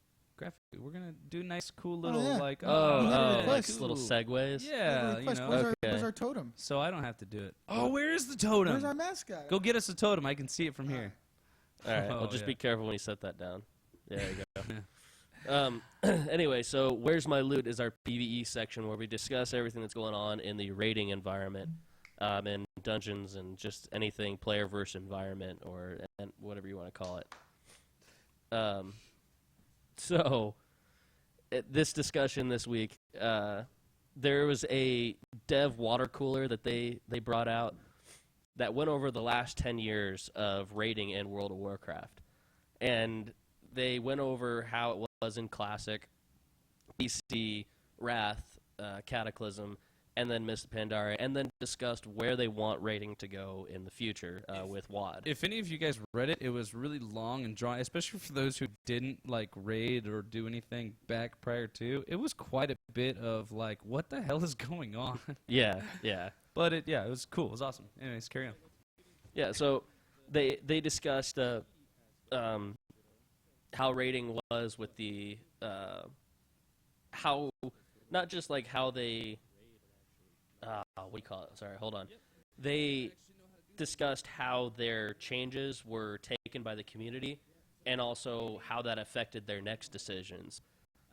We're gonna do nice, cool little yeah. Like little segues. Yeah, Where's our totem? So I don't have to do it. Oh, where is the totem? Where's our mascot? Go get us a totem. I can see it from here. All right. Well, just be careful when you set that down. Yeah, there you go. Anyway, so Where's My Loot is our PvE section where we discuss everything that's going on in the raiding environment, and dungeons and just anything player versus environment and whatever you want to call it. So, this discussion this week, there was a dev water cooler that they brought out that went over the last 10 years of raiding in World of Warcraft. And they went over how it was in Classic, BC, Wrath, Cataclysm, and then Mist of Pandaria, and then discussed where they want raiding to go in the future with WoD. If any of you guys read it, it was really long and drawn, especially for those who didn't raid or do anything back prior to. It was quite a bit of what the hell is going on? Yeah. But it was cool. It was awesome. Anyways, carry on. Yeah, so they discussed how raiding was with the how not just how they what do you call it? Sorry, hold on. They discussed how their changes were taken by the community and also how that affected their next decisions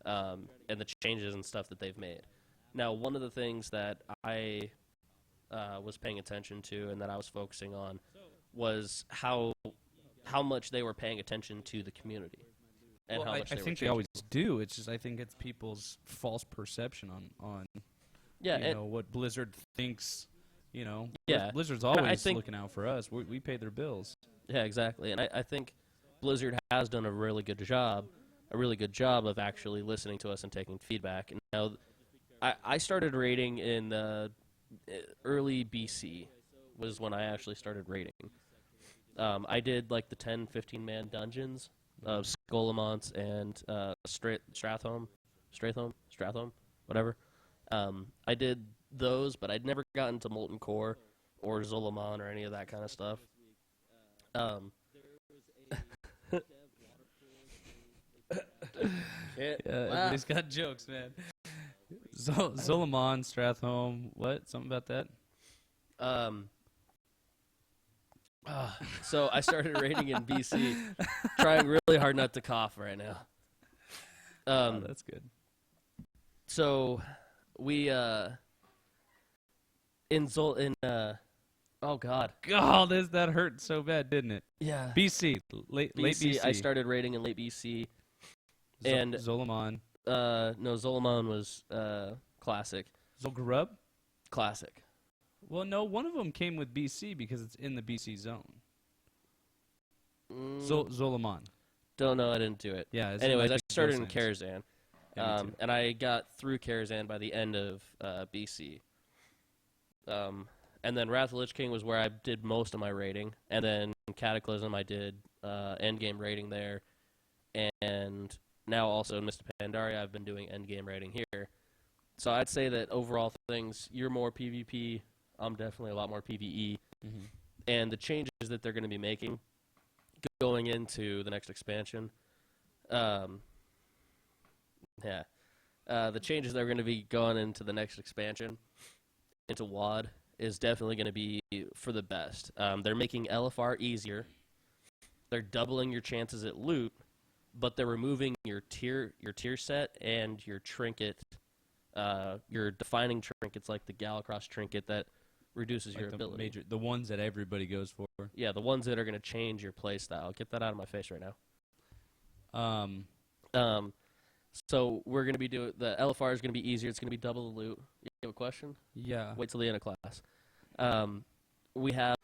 and the changes and stuff that they've made. Now, one of the things that I was paying attention to and that I was focusing on was how much they were paying attention to the community. And how much I think they always do. It's just I think it's people's false perception on what Blizzard thinks. Blizzard's always looking out for us. We pay their bills. Yeah, exactly. And I think Blizzard has done a really good job of actually listening to us and taking feedback. And now, I started raiding in early BC was when I actually started raiding. I did the 10, 15-man dungeons of Skolamont and Strathome, whatever. I did those, but I'd never gotten to Molten Core or Zolamon or any of that kind of stuff. Yeah, everybody's got jokes, man. Zolamon, Strathome, what? Something about that? So I started raiding in BC, trying really hard not to cough right now. That's good. So we oh god. God, that hurt so bad, didn't it? Yeah. BC, late BC. I started raiding in late BC. And Zolamon. No, Zolamon was classic. Zolgarub? Classic. Well, no, one of them came with BC because it's in the BC zone. Zolamon. Don't know, I didn't do it. Yeah. Anyways, I started in Karazhan. Yeah, And I got through Karazhan by the end of BC. And then Wrath of the Lich King was where I did most of my raiding. And then Cataclysm, I did endgame raiding there. And now also in Mr. Pandaria, I've been doing endgame raiding here. So I'd say that overall things, you're more PvP. I'm definitely a lot more PvE. Mm-hmm. And the changes that they're going to be making going into the next expansion, the changes that are going to be going into the next expansion, into WoD, is definitely going to be for the best. They're making LFR easier. They're doubling your chances at loot, but they're removing your tier set and your trinket, your defining trinkets like the Galacross trinket that reduces your ability. The ones that everybody goes for. Yeah, the ones that are going to change your play style. Get that out of my face right now. So we're going to be doing the LFR is going to be easier. It's going to be double the loot. You have a question? Yeah. Wait till the end of class. We have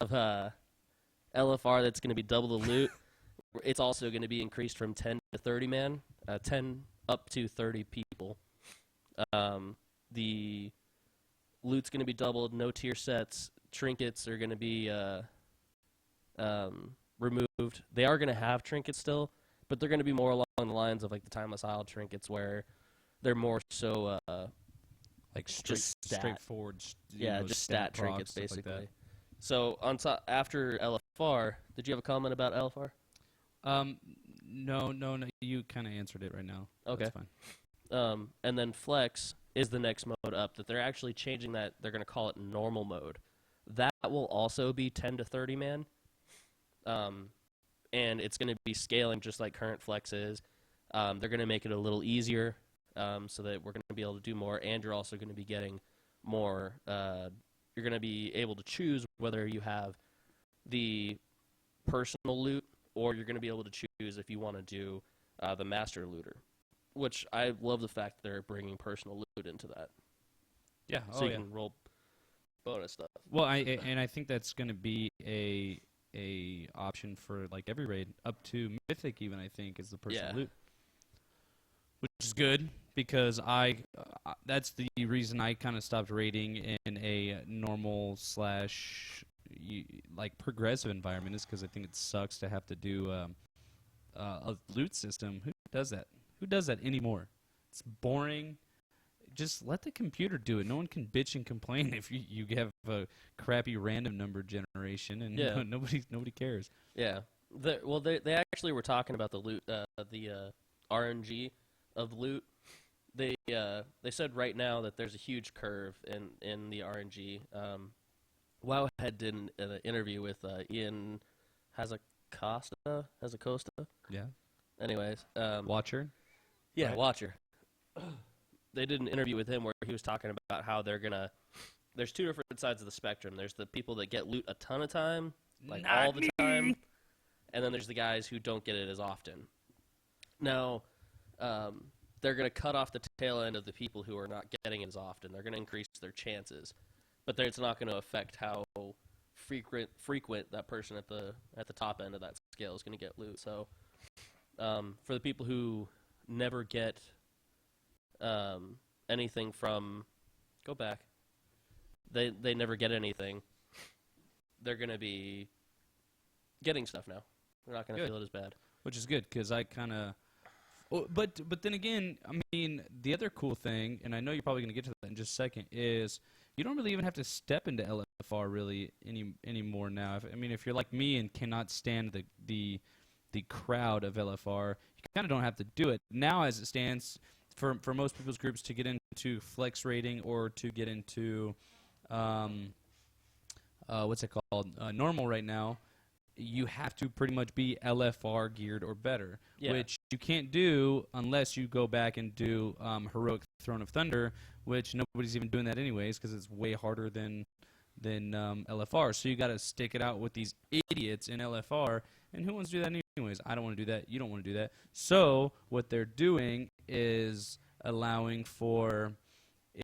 LFR that's going to be double the loot. It's also going to be increased from 10 to 30 man, 10 up to 30 people. The loot's going to be doubled. No tier sets. Trinkets are going to be removed. They are going to have trinkets still, but they're going to be more along the lines of like the Timeless Isle trinkets, where they're more so like just straightforward. Just stat trinkets like basically. that. So on top after LFR, did you have a comment about LFR? No. You kind of answered it right now. Okay. That's fine. And then Flex is the next mode up that they're actually changing that. They're going to call it normal mode. That will also be 10 to 30 man. And it's going to be scaling just like current Flex is. They're going to make it a little easier so that we're going to be able to do more, and you're also going to be getting more. You're going to be able to choose whether you have the personal loot or you're going to be able to choose if you want to do the master looter, which I love the fact that they're bringing personal loot into that. Yeah. So you can roll bonus stuff. Well, I think that's going to be a option for like every raid up to Mythic even. I think is the personal loot, which is good because that's the reason I kind of stopped raiding in a normal / like progressive environment is because I think it sucks to have to do a loot system. Who does that? Who does that anymore? It's boring. Just let the computer do it. No one can bitch and complain if you have a crappy random number generation, and nobody cares. Yeah. They actually were talking about the loot, the RNG of loot. They said right now that there's a huge curve in the RNG. WoW had did an interview with Ian Hazacosta. Yeah. Anyways, Watcher. Yeah, right? Watcher. They did an interview with him where he was talking about how they're gonna. There's two different sides of the spectrum. There's the people that get loot a ton of time, like all the time, and then there's the guys who don't get it as often. Now, they're gonna cut off the tail end of the people who are not getting it as often. They're gonna increase their chances, but it's not gonna affect how frequent that person at the top end of that scale is gonna get loot. So, for the people who never get anything from, go back. They never get anything. They're gonna be getting stuff now. They're not gonna feel it as bad. which is good because I kind of. But then again, I mean, the other cool thing, and I know you're probably going to get to that in just a second, is you don't really even have to step into LFR really anymore now. If you're like me and cannot stand the crowd of LFR, you kind of don't have to do it now. As it stands, for most people's groups to get into flex rating or to get into what's it called, normal right now, you have to pretty much be LFR geared or better, which you can't do unless you go back and do Heroic Throne of Thunder, which nobody's even doing that anyways because it's way harder than LFR. So you got to stick it out with these idiots in LFR, and who wants to do that anyways? I don't want to do that. You don't want to do that. So what they're doing is allowing for,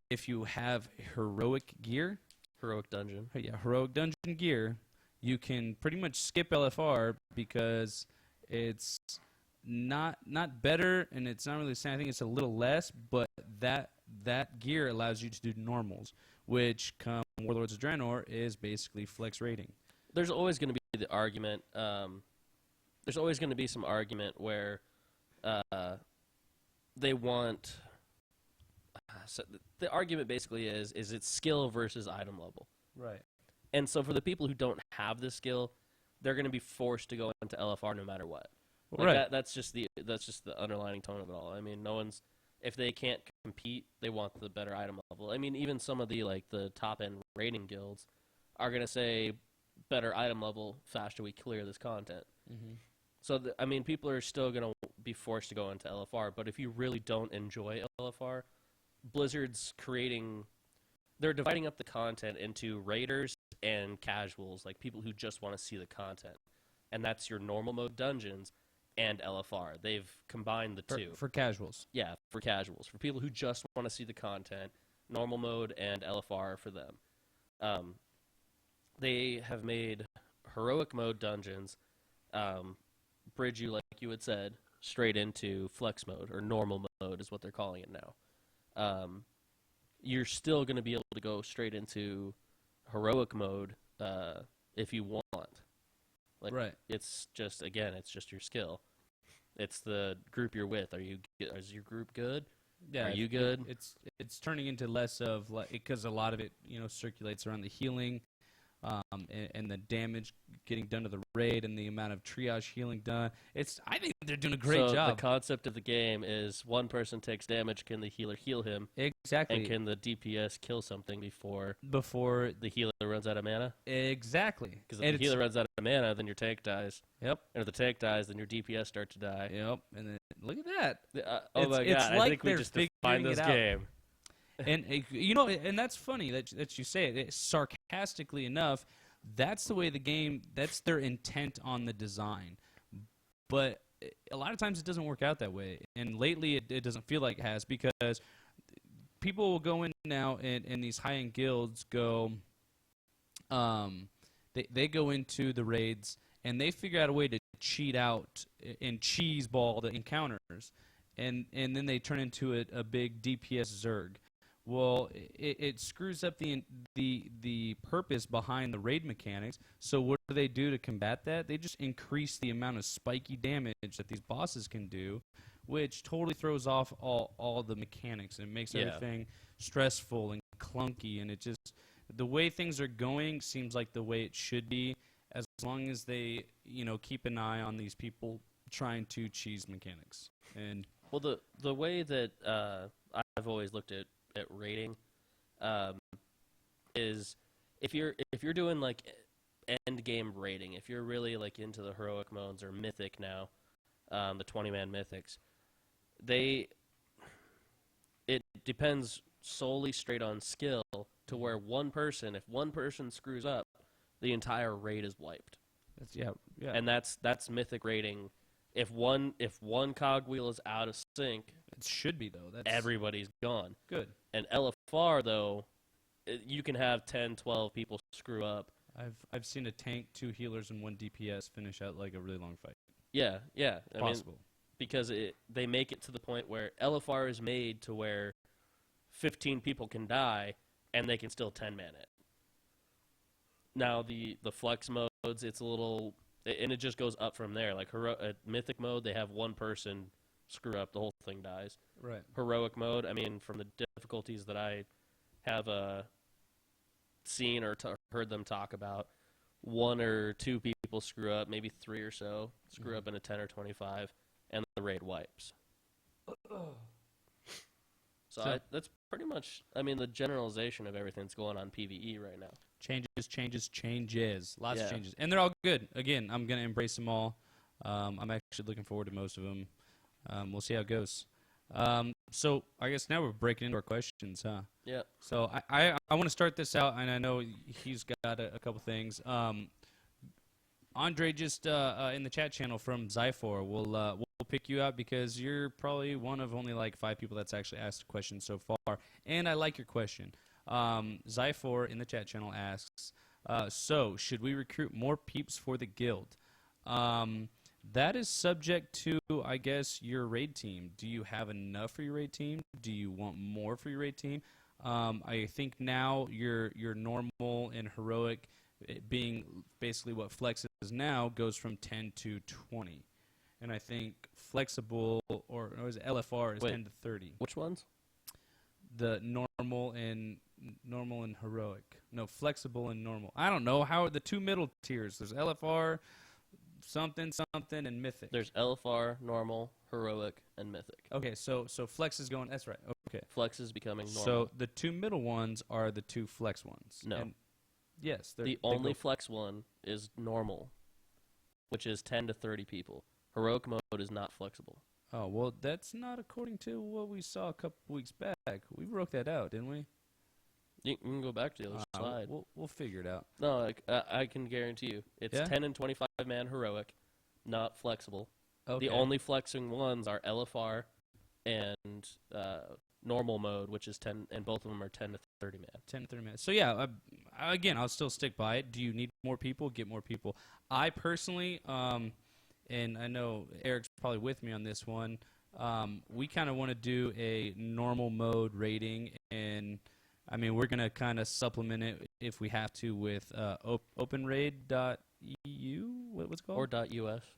if you have heroic gear, Heroic dungeon. Yeah, heroic dungeon gear, you can pretty much skip LFR because it's not better, and it's not really the same. I think it's a little less, but that gear allows you to do normals, which come Warlords of Draenor is basically flex rating. There's always going to be the argument. There's always going to be some argument where they want. So the argument basically is it's skill versus item level. Right. And so for the people who don't have the skill, they're going to be forced to go into LFR no matter what. Like right. That's just the underlining tone of it all. I mean, no one's, if they can't compete, they want the better item level. I mean, even some of the top end rating guilds are going to say better item level, faster we clear this content. Mm-hmm. So people are still going to be forced to go into LFR. But if you really don't enjoy LFR, Blizzard's they're dividing up the content into raiders and casuals, like people who just want to see the content. And that's your normal mode dungeons and LFR. They've combined the two. For casuals. Yeah, for casuals. For people who just want to see the content, normal mode and LFR for them. They have made heroic mode dungeons bridge you, like you had said, straight into flex mode, or normal mode is what they're calling it now. You're still going to be able to go straight into heroic mode if you want. Right. It's just your skill. It's the group you're with. Is your group good? Yeah. Are you good? It's turning into less of because a lot of it circulates around the healing, and the damage getting done to the raid and the amount of triage healing done. I think they're doing a great job. The concept of the game is one person takes damage, can the healer heal him? Exactly. And can the DPS kill something before the healer runs out of mana? Exactly. Because if the healer runs out of mana, then your tank dies. Yep. And if the tank dies, then your DPS start to die. Yep. And then look at that. Oh my god! I think we just defined this game. And and that's funny that you say it. Sarcastically enough, that's the way the game. That's their intent on the design. But a lot of times it doesn't work out that way. And lately it doesn't feel like it has, because people will go in now and these high end guilds go. They go into the raids and they figure out a way to cheat out and cheese ball the encounters, and then they turn into a big DPS Zerg. Well, it screws up the purpose behind the raid mechanics. So what do they do to combat that? They just increase the amount of spiky damage that these bosses can do, which totally throws off all the mechanics, and it makes everything stressful and clunky. And it just, the way things are going seems like the way it should be, as long as they keep an eye on these people trying to cheese mechanics. And well, the way that I've always looked at rating is if you're doing like end game rating, if you're really like into the heroic modes or mythic now, the 20-man mythics, it depends solely straight on skill, to where if one person screws up, the entire raid is wiped. Yeah. And that's mythic rating. If one cogwheel is out of sync, it should be though. Everybody's gone. Good. And LFR though, you can have 10, 12 people screw up. I've seen a tank, 2 healers, and 1 DPS finish out like a really long fight. Yeah. Possible. Because they make it to the point where LFR is made to where 15 people can die and they can still 10-man it. Now the flex modes, it's a little And it just goes up from there. Like at Mythic mode, they have one person screw up, the whole thing dies. Right. Heroic mode, I mean, from the difficulties that I have seen or heard them talk about, 1 or 2 people screw up, maybe 3 or so screw up in a 10 or 25, and the raid wipes. So that's pretty much, I mean, the generalization of everything that's going on PvE right now. Changes. Lots of changes. And they're all good. Again, I'm going to embrace them all. I'm actually looking forward to most of them. We'll see how it goes. So I guess now we're breaking into our questions, huh? Yeah. So I want to start this out, and I know he's got a couple things. Andre just in the chat channel from Zyfor, we'll pick you out because you're probably one of only like 5 people that's actually asked a question so far, and I like your question. Zyfor in the chat channel asks, so should we recruit more peeps for the guild? That is subject to, I guess, your raid team. Do you have enough for your raid team? Do you want more for your raid team? I think now your normal and heroic, being basically what flex is now, goes from 10 to 20. And I think flexible, or is it LFR, is 10 to 30. Which ones? The normal and heroic. No, flexible and normal. I don't know. How are the 2 middle tiers? There's LFR, something, and mythic. There's LFR, normal, heroic, and mythic. Okay, so flex is going. That's right. Okay. Flex is becoming normal. So the 2 middle ones are the 2 flex ones. No. And yes. The only flex one is normal, which is 10 to 30 people. Heroic mode is not flexible. Oh, well, that's not according to what we saw a couple weeks back. We broke that out, didn't we? You can go back to the other slide. We'll figure it out. No, I can guarantee you. It's 10 and 25 man heroic, not flexible. Okay. The only flexing ones are LFR and normal mode, which is 10, and both of them are 10 to 30 man. 10 to 30 minutes. So, yeah, again, I'll still stick by it. Do you need more people? Get more people. I personally, and I know Eric's probably with me on this one, we kind of want to do a normal mode rating, and I mean, we're going to kind of supplement it if we have to with openraid.eu. What's it called? Or .us.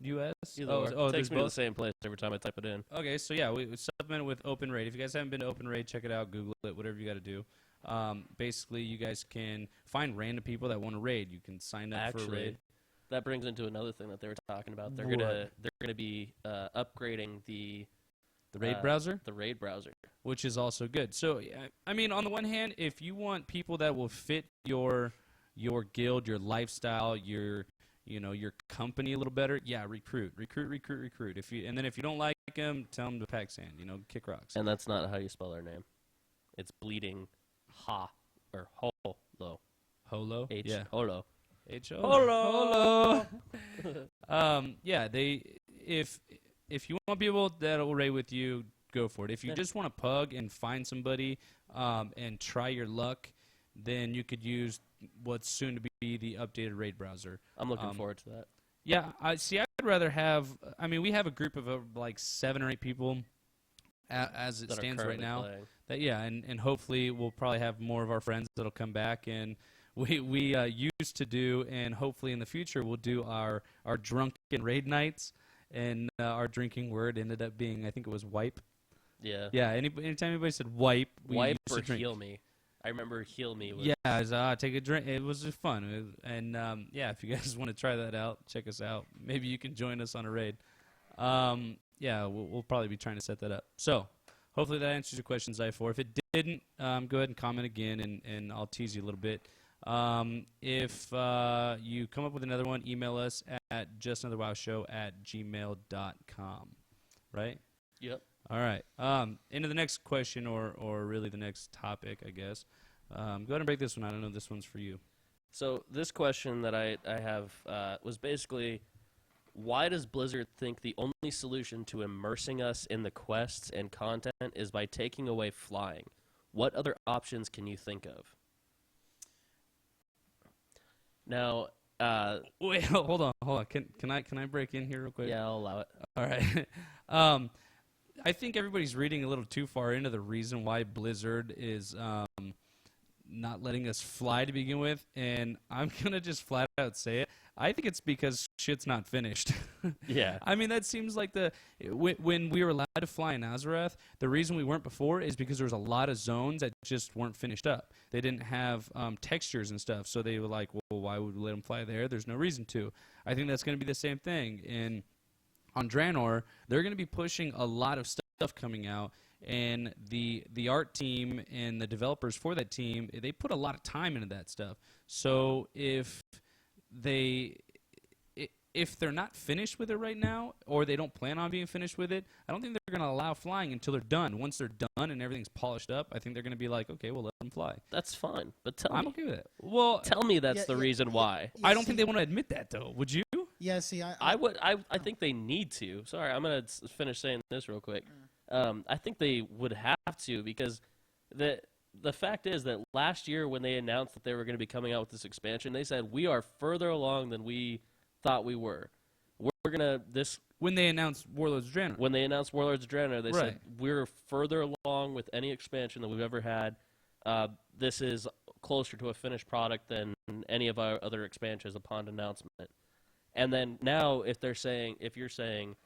US? It takes me to the same place every time I type it in. Okay, so yeah, we supplement it with OpenRaid. If you guys haven't been to OpenRaid, check it out, Google it, whatever you got to do. Basically, you guys can find random people that want to raid. You can sign up for a raid. That brings into another thing that they were talking about. They're gonna be upgrading the raid browser. The raid browser, which is also good. So I mean, on the one hand, if you want people that will fit your guild, your lifestyle, your company a little better, yeah, recruit. If you don't like them, tell them to pack sand. Kick rocks. And that's not how you spell their name. It's bleeding ha or holo. Holo. Holo. Holo. Yeah, if you want people that will raid with you, go for it. If you just want to pug and find somebody and try your luck, then you could use what's soon to be the updated raid browser. I'm looking forward to that. Yeah, I'd rather have. I mean, we have a group of like 7 or 8 people as it stands right now. Playing. And hopefully we'll probably have more of our friends that'll come back, and we used to do, and hopefully in the future we'll do our drunken raid nights, and our drinking word ended up being, I think it was wipe. Yeah. Yeah. Anytime anybody said wipe, wipe or heal me. I remember heal me. Yeah, it was, take a drink. It was just fun, and yeah, if you guys want to try that out, check us out. Maybe you can join us on a raid. Yeah, we'll probably be trying to set that up. So hopefully that answers your question, Zyfor. If it didn't, go ahead and comment again, and I'll tease you a little bit. If you come up with another one, email us at justanotherwowshow@gmail.com. Right? Yep. All right. Into the next question, or really the next topic, I guess. Go ahead and break this one out. I know this one's for you. So this question that I have was basically, why does Blizzard think the only solution to immersing us in the quests and content is by taking away flying? What other options can you think of? Now, wait, hold on. Can I break in here real quick? Yeah, I'll allow it. All right. I think everybody's reading a little too far into the reason why Blizzard is not letting us fly to begin with, and I'm gonna just flat out say it. I think it's because shit's not finished. Yeah. I mean, that seems like when we were allowed to fly in Nazareth, the reason we weren't before is because there was a lot of zones that just weren't finished up. They didn't have textures and stuff, so they were like, well, why would we let them fly there? There's no reason to. I think that's going to be the same thing. And on Draenor, they're going to be pushing a lot of stuff coming out, and the art team and the developers for that team, they put a lot of time into that stuff. So if they're not finished with it right now, or they don't plan on being finished with it, I don't think they're going to allow flying until they're done. Once they're done and everything's polished up, I think they're going to be like, okay, we'll let them fly. That's fine, but I'm okay with it. Well, tell me that's the reason why. Yeah, I don't think they want to admit that, though. Would you? Yeah, see, I think they need to. Sorry, I'm gonna finish saying this real quick. I think they would have to, because the fact is that last year when they announced that they were going to be coming out with this expansion, they said we are further along than we thought we were. We're gonna this When they announced Warlords of Draenor. when they announced Warlords of Draenor, they Right. said we're further along with any expansion that we've ever had. This is closer to a finished product than any of our other expansions upon announcement. And then now, if you're saying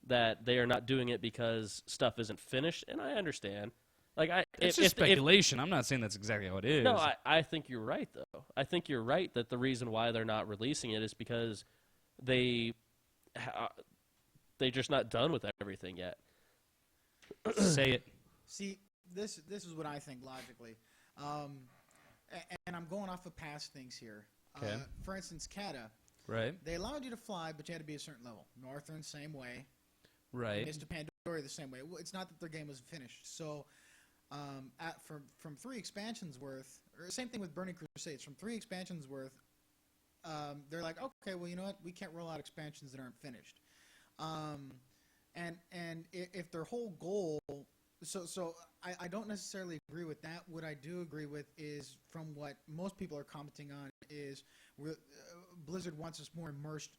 that they are not doing it because stuff isn't finished, and I understand, It's just speculation. I'm not saying that's exactly how it is. No, I think you're right, though. I think you're right that the reason why they're not releasing it is because they're just not done with everything yet. Say it. See, this is what I think logically, and I'm going off of past things here. Okay. For instance, Kata, Right. they allowed you to fly, but you had to be a certain level. Northern, same way. Right. Mr. Pandora, the same way. Well, it's not that their game was finished. So, from 3 expansions worth, or same thing with Burning Crusades, from 3 expansions worth, they're like, okay, well, you know what? We can't roll out expansions that aren't finished. And if their whole goal, so I don't necessarily agree with that. What I do agree with is, from what most people are commenting on, is Blizzard wants us more immersed,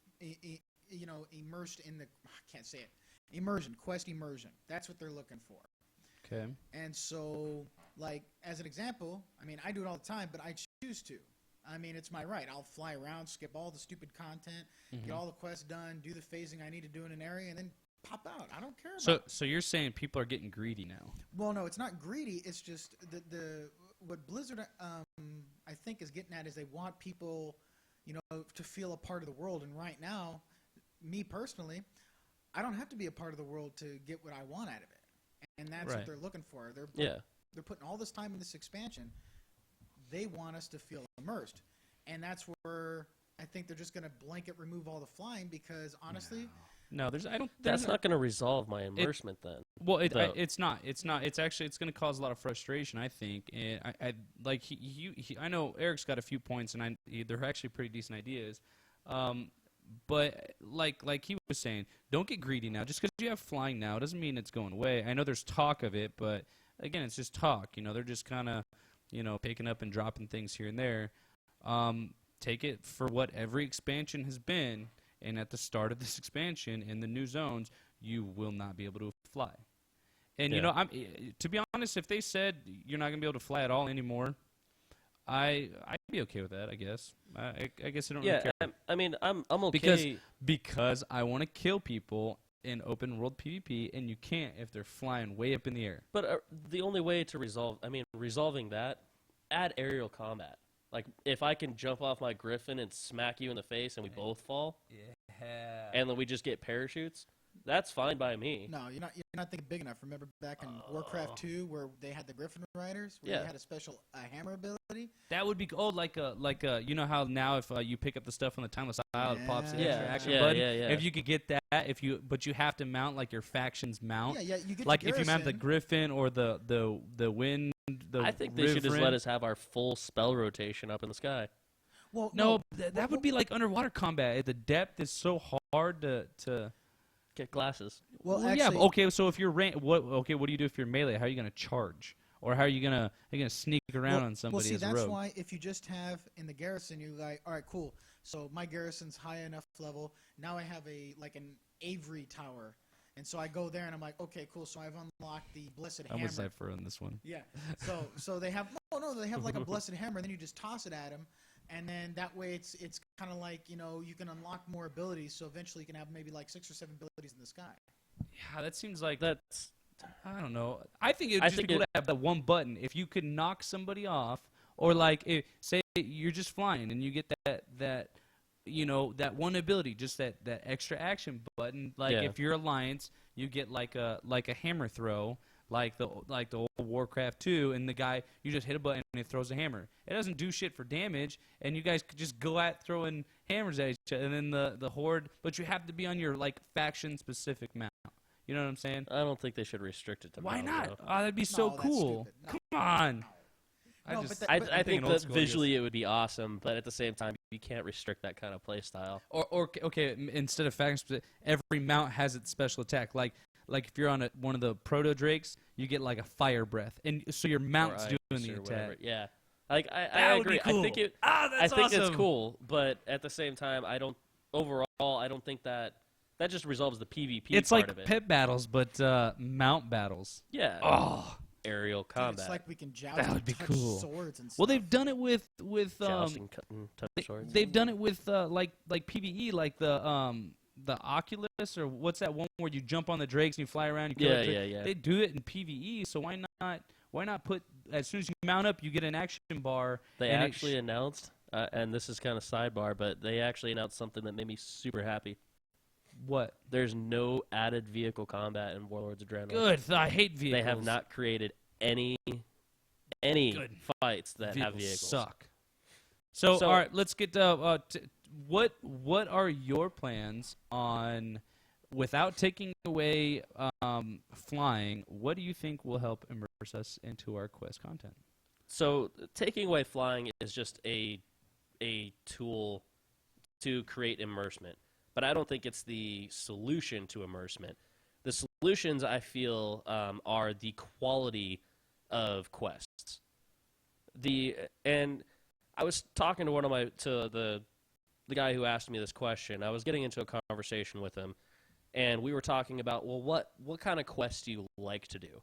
immersed in the, I can't say it, immersion, quest immersion. That's what they're looking for. Okay. And so, like, as an example, I mean, I do it all the time, but I choose to. I mean, it's my right. I'll fly around, skip all the stupid content, get all the quests done, do the phasing I need to do in an area, and then pop out. I don't care about it. So you're saying people are getting greedy now? Well, no, it's not greedy. It's just what Blizzard, I think, is getting at is they want people, to feel a part of the world. And right now, me personally, I don't have to be a part of the world to get what I want out of it. And that's what they're looking for. They're putting all this time in this expansion. They want us to feel immersed. And that's where I think they're just going to blanket remove all the flying, because honestly, No, That's not going to resolve my immersement then. Well, it's not. It's not. It's actually going to cause a lot of frustration, I think. And I know Eric's got a few points, and they're actually pretty decent ideas. But like he was saying, don't get greedy now. Just because you have flying now doesn't mean it's going away. I know there's talk of it, but again, it's just talk. They're just kind of, picking up and dropping things here and there. Take it for what every expansion has been. And at the start of this expansion, in the new zones, you will not be able to fly. And to be honest, if they said you're not going to be able to fly at all anymore, I'd be okay with that. I guess. I guess I don't really care. I mean, I'm okay because I want to kill people in open world PvP, and you can't if they're flying way up in the air. But the only way to resolving that, add aerial combat. Like, if I can jump off my griffin and smack you in the face and we both fall, and then we just get parachutes, that's fine by me. no, you're not thinking big enough. Remember back in Warcraft 2 where they had the Griffin Riders, where they had a special hammer ability? That would be like a you know how now if you pick up the stuff on the Timeless Isle, it pops in the Yeah. action Yeah, button. yeah, yeah. If you could get that, but you have to mount like your faction's mount. Yeah, you get Like your if you mount the garrison. Griffin or the wind. I think they should just let us have our full spell rotation up in the sky. Well, No, that would be like underwater combat. The depth is so hard to Get glasses. Well, yeah. actually, Okay, so if you're what do you do if you're melee? How are you gonna charge? Or how are you gonna sneak around on somebody see, as a that's rogue? why if you just have in the garrison, you're like, all right, cool. So my garrison's high enough level. Now I have an Avery tower, and so I go there and I'm like, okay, cool. So I've unlocked the Blessed I'm Hammer. with Cypher on this one. Yeah. So they have no, they have like a blessed hammer, and then you just toss it at them, and then that way it's kind of like, you know, you can unlock more abilities, so eventually you can have maybe like 6 or 7 abilities in the sky. Yeah, that seems like That's I don't know. I think it would just be cool to have that one button. If you could knock somebody off, or like say you're just flying and you get that you know, that one ability, just that extra action button. Like if you're Alliance, you get like a hammer throw, like the old Warcraft 2, and the guy, you just hit a button and it throws a hammer. It doesn't do shit for damage, and you guys could just go at throwing hammers at each other, and then the horde. But you have to be on your like faction specific mount. You know what I'm saying? I don't think they should restrict it to Why mount, not? though. Oh, that'd be so that's cool. stupid. No. Come on. No, I think that school, visually it would be awesome, but at the same time, you can't restrict that kind of play style. Or okay, instead of faction, every mount has its special attack. Like if you're on one of the proto drakes, you get like a fire breath, and so your mount's doing the attack. Whatever. Yeah, like I would be agree. cool. I think it. That's I think awesome. it's cool, but at the same time, I don't. Overall, I don't think that just resolves the PvP It's part like of it. pit battles, but mount battles. Yeah. Oh, Aerial Dude, combat. it's like we can joust That would and be touch cool. swords and stuff. well, they've done it with Jousting, cutting, touch swords. they've done it with like PVE, like the Oculus, or what's that one where you jump on the drakes and you fly around? You kill a drake? Yeah. They do it in PVE, so why not put, as soon as you mount up, you get an action bar. They and actually announced, and this is kind of sidebar, but they actually announced something that made me super happy. What? There's no added vehicle combat in Warlords Adrenaline. Good. I hate vehicles. They have not created any Good. fights that have vehicles. Suck. So So- all right, let's get to what are your plans on, without taking away flying? What do you think will help immerse us into our quest content? So taking away flying is just a tool to create immersement, but I don't think it's the solution to immersement. The solutions, I feel, are the quality of quests. And I was talking to the guy who asked me this question. I was getting into a conversation with him, and we were talking about, well, what kind of quests do you like to do?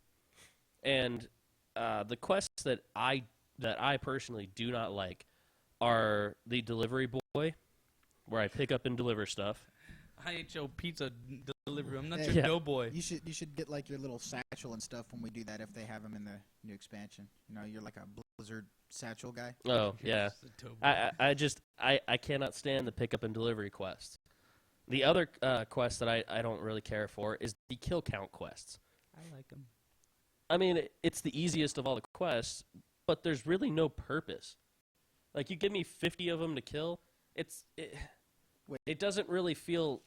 And the quests that I personally do not like are the delivery boy, where I pick up and deliver stuff. I ain't your pizza delivery. I'm not Hey, your doughboy. You should get like your little satchel and stuff when we do that, if they have them in the new expansion. You know, you're like a Blizzard satchel guy. Oh, yeah. I cannot stand the pick up and delivery quests. The other quest that I don't really care for is the kill count quests. I like them. I mean, it's the easiest of all the quests, but there's really no purpose. Like, you give me 50 of them to kill, it doesn't really feel...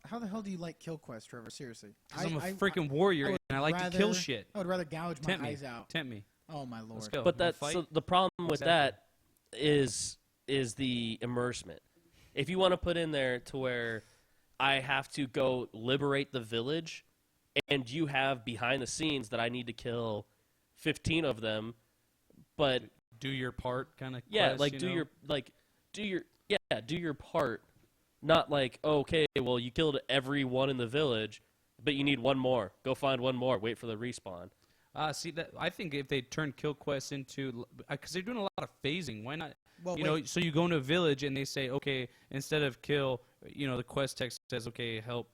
How the hell do you like kill quests, Trevor? Seriously. Because I'm a freaking warrior, and I like to kill shit. I would rather gouge Tempt my me. eyes out. Tempt me. Oh, my lord. Let's go. But Wanna that's fight? so the problem with Exactly. that is the immersement. If you want to put in there to where I have to go liberate the village, and you have behind the scenes that I need to kill 15 of them, but Do your part, kind of. yeah, quest, like you do know? do your part. Not like, okay, well, you killed everyone in the village, but you need one more. Go find one more. Wait for the respawn. See that? I think if they turn kill quests into, because they're doing a lot of phasing. Why not? Well, You know, so you go into a village and they say, okay, instead of kill, you know, the quest text says, okay, help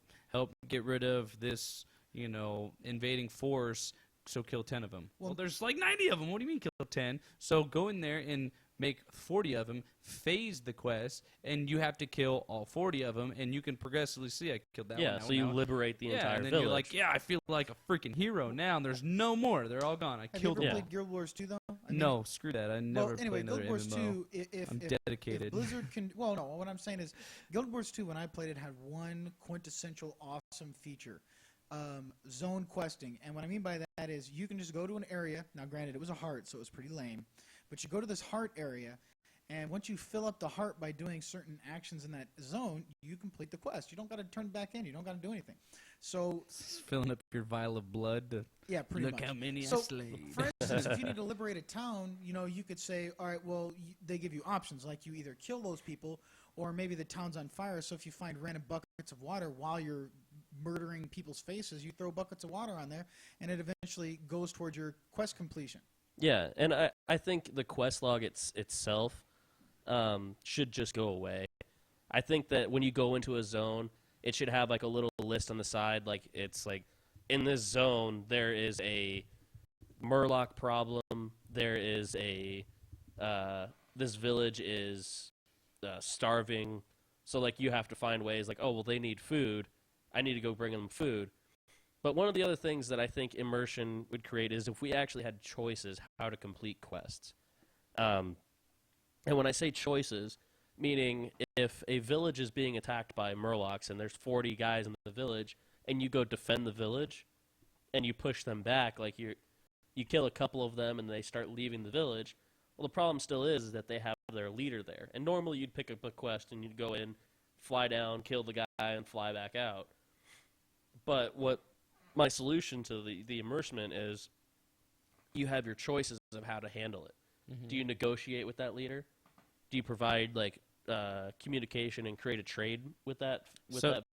get rid of this, you know, invading force. So kill 10 of them. Well, there's like 90 of them. What do you mean kill 10? So go in there and make 40 of them, phase the quest, and you have to kill all 40 of them, and you can progressively see I killed that one. Yeah, that so one, you that one. liberate the entire and then village. you're like, yeah, I feel like a freaking hero now, and there's no more. They're all gone. I have you killed ever them. played Guild Wars 2, though? I mean, No, screw that. I never well, anyway, play another Guild Wars MMO. 2, if I'm dedicated. If Blizzard can, well, no, what I'm saying is, Guild Wars 2, when I played it, had one quintessential awesome feature, zone questing. And what I mean by that is, you can just go to an area. Now, granted, it was a heart, so it was pretty lame, but you go to this heart area, and once you fill up the heart by doing certain actions in that zone, you complete the quest. You don't got to turn back in. You don't got to do anything. So, Filling up your vial of blood. yeah, pretty Look much. how many So, I slayed. For instance, if you need to liberate a town, you know, you could say, all right, well, they give you options, like you either kill those people, or maybe the town's on fire. So if you find random buckets of water while you're murdering people's faces, you throw buckets of water on there, and it eventually goes towards your quest completion. Yeah, and I think the quest log itself should just go away. I think that when you go into a zone, it should have like a little list on the side, like it's like in this zone there is a Murloc problem. There is a this village is starving, so like you have to find ways like, oh well, they need food. I need to go bring them food. But one of the other things that I think immersion would create is if we actually had choices how to complete quests. And when I say choices, meaning if a village is being attacked by Murlocs and there's 40 guys in the village, and you go defend the village, and you push them back, like you kill a couple of them and they start leaving the village, well, the problem still is that they have their leader there. And normally you'd pick up a quest and you'd go in, fly down, kill the guy, and fly back out. But what my solution to the immersement is you have your choices of how to handle it. Mm-hmm. Do you negotiate with that leader? Do you provide like communication and create a trade with that